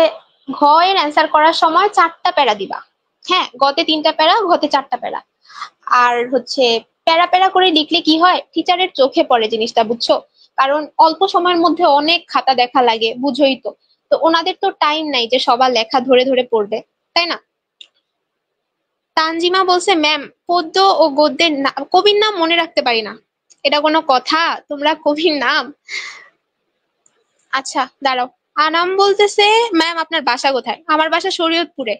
ঘ এর অ্যান্সার করার সময় 4টা প্যারা দিবা। হ্যাঁ, গতে 3টা প্যারা, ঘতে 4টা প্যারা। আর হচ্ছে প্যারা প্যারা করে লিখলে কি হয়, টিচারের চোখে পড়ে জিনিসটা, বুঝছো? কারণ অল্প সময়ের মধ্যে অনেক খাতা দেখা লাগে, বুঝোই তো। তো ওনাদের তো টাইম নাই যে সবার লেখা ধরে ধরে পড়বে, তাই না? তানজিমা বলছে ম্যাম পদ্য ও গদ্যের কবির নাম মনে রাখতে পারি না। এটা কোনো কথা? তোমরা কবির নাম, আচ্ছা দাঁড়াও। আনাম বলতেছে ম্যাম আপনার বাসা কোথায়? আমার বাসা শরীয়তপুরে।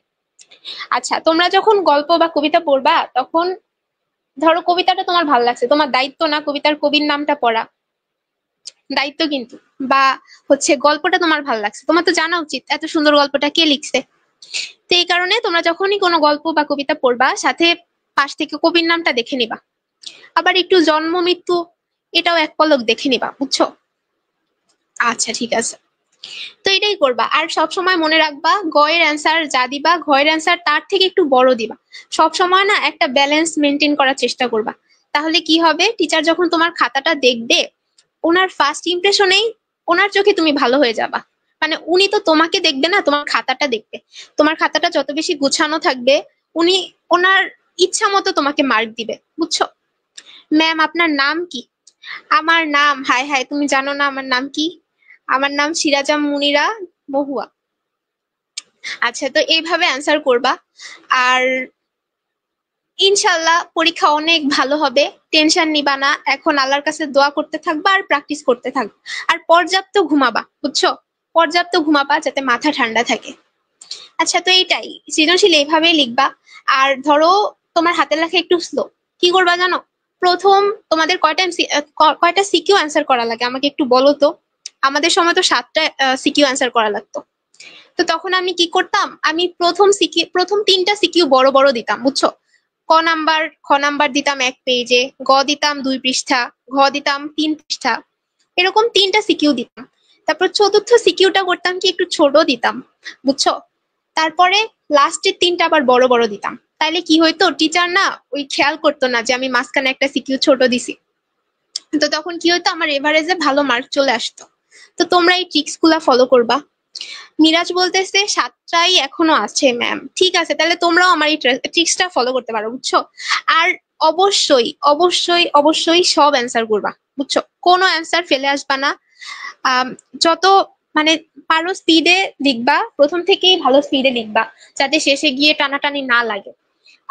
আচ্ছা, তোমরা যখন গল্প বা কবিতা পড়বা তখন ধরো কবিতাটা তোমার ভালো লাগছে, তোমার দায়িত্ব না কবিতার কবির নামটা পড়া, দায়িত্ব কিন্তু। বা হচ্ছে গল্পটা তোমার ভালো লাগছে, তোমার তো জানা উচিত এত সুন্দর গল্পটা কে লিখছে। তো এই কারণে তোমরা যখনই কোনো গল্প বা কবিতা পড়বা সাথে পাশ থেকে কবির নামটা দেখে নিবা। আবার একটু জন্ম মৃত্যু এটাও এক পলক দেখে নিবা, বুঝছো? আচ্ছা ঠিক আছে, তো এটাই করবা। আর সব সময় মনে রাখবা, গ এর অ্যান্সার যা দিবা, ঘ এর অ্যান্সার তার থেকে একটু বড় দিবা। সব সময় না একটা ব্যালেন্স মেনটেন করার চেষ্টা করবা। তাহলে কি হবে, টিচার যখন তোমার খাতাটা দেখবে, ওনার ফার্স্ট ইমপ্রেশনেই ওনার চোখে তুমি ভালো হয়ে যাবা। মানে উনি তো তোমাকে দেখবে না, তোমার খাতাটা দেখবে। তোমার খাতাটা যত বেশি গুছানো থাকবে, উনি ওনার ইচ্ছা মতো তোমাকে মার্ক দিবে, বুঝছো? ম্যাম আপনার নাম কি? আমার নাম, হায় হায়, তুমি জানো না আমার নাম কি? আমার নাম সিরাজাম মুনিরা মহুয়া। আচ্ছা, তো এইভাবে অ্যান্সার করবা। আর ইনশাল্লাহ পরীক্ষা অনেক ভালো হবে, টেনশন নিবা না। এখন আল্লাহর কাছে দোয়া করতে থাকবা আর প্র্যাকটিস করতে থাকবা। আর পর্যাপ্ত ঘুমাবা, বুঝছো? পর্যাপ্ত ঘুমাবা যাতে মাথা ঠান্ডা থাকে। আচ্ছা, তো এইটাই, সৃজনশীল এইভাবেই লিখবা। আর ধরো তোমার হাতের লেখা একটু স্লো, কি করবা জানো? প্রথম তোমাদের কয়টা সিকিউ অ্যান্সার করা লাগে আমাকে একটু বলো তো। আমাদের সময় তো 7টা সিকিউ অ্যান্সার করা লাগতো। তো তখন আমি কি করতাম, আমি প্রথম 3টা সিকিউ বড় বড় দিতাম, বুঝছো? খ নাম্বার দিতাম 1 পেজে, গ দিতাম 2 পৃষ্ঠা, ঘ দিতাম 3 পৃষ্ঠা, এরকম 3টা সিকিউ দিতাম। তারপর চতুর্থ সিকিউটা করতাম কি একটু ছোট দিতাম, বুঝছো? তারপরে লাস্টের 3টা আবার বড় বড় দিতাম। তাইলে কি হইতো, টিচার না ওই খেয়াল করতো না যে আমি মাঝখানে একটা সিকিউ ছোট দিছি। তো তখন কি হইতো, আমার এভারেজে ভালো মার্ক চলে আসতো। তো তোমরা এই ট্রিক্স গুলা ফলো করবা। মিরাজ বলতেছে 7টাই এখনো আছে ম্যাম। ঠিক আছে, তাহলে তোমরাও আমার এই ট্রিক্সটা ফলো করতে পারো, বুঝছো? আর অবশ্যই অবশ্যই অবশ্যই সব অ্যান্সার করবা, বুঝছো? কোনো অ্যান্সার ফেলে আসবা না। যত মানে পারো স্পিডে লিখবা, প্রথম থেকেই ভালো স্পিডে লিখবা, যাতে শেষে গিয়ে টানাটানি না লাগে।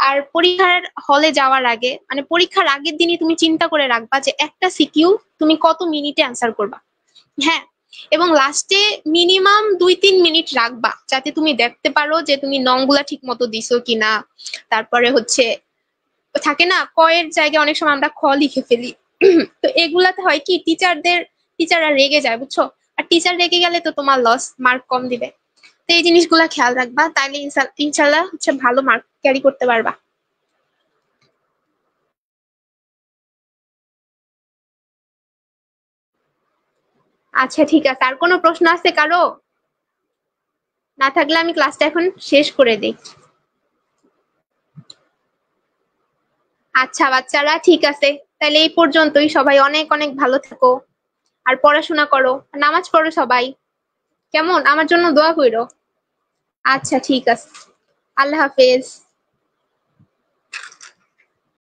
আর পরীক্ষার হলে যাওয়ার আগে, মানে পরীক্ষার আগের দিনই তুমি চিন্তা করে রাখবা যে একটা সিকিউ তুমি কত মিনিটে অ্যান্সার করবা। হ্যাঁ, এবং লাস্টে মিনিমাম 2-3 মিনিট রাখবা, যাতে তুমি দেখতে পারো যে তুমি নংগুলা ঠিক মতো দিছো কিনা। তারপরে হচ্ছে থাকে না কয়ের জায়গায় অনেক সময় আমরা খ লিখে ফেলি। তো এগুলাতে হয় কি টিচাররা রেগে যায়, বুঝছো? আর টিচার রেগে গেলে তো তোমার লস, মার্ক কম দিবে। তো এই জিনিসগুলা খেয়াল রাখবা, তাইলে ইনশাল্লাহ হচ্ছে ভালো মার্ক ক্যারি করতে পারবা। আচ্ছা ঠিক আছে, আর কোনো প্রশ্ন আছে কারো? না থাকলে আমি ক্লাসটা এখন শেষ করে দিই। আচ্ছা বাচ্চারা, ঠিক আছে, তাহলে এই পর্যন্তই। সবাই অনেক অনেক ভালো থাকো, আর পড়াশোনা করো, নামাজ পড়ো সবাই। কেমন? আমার জন্য দোয়া কইরো। আচ্ছা ঠিক আছে, আল্লাহ হাফেজ।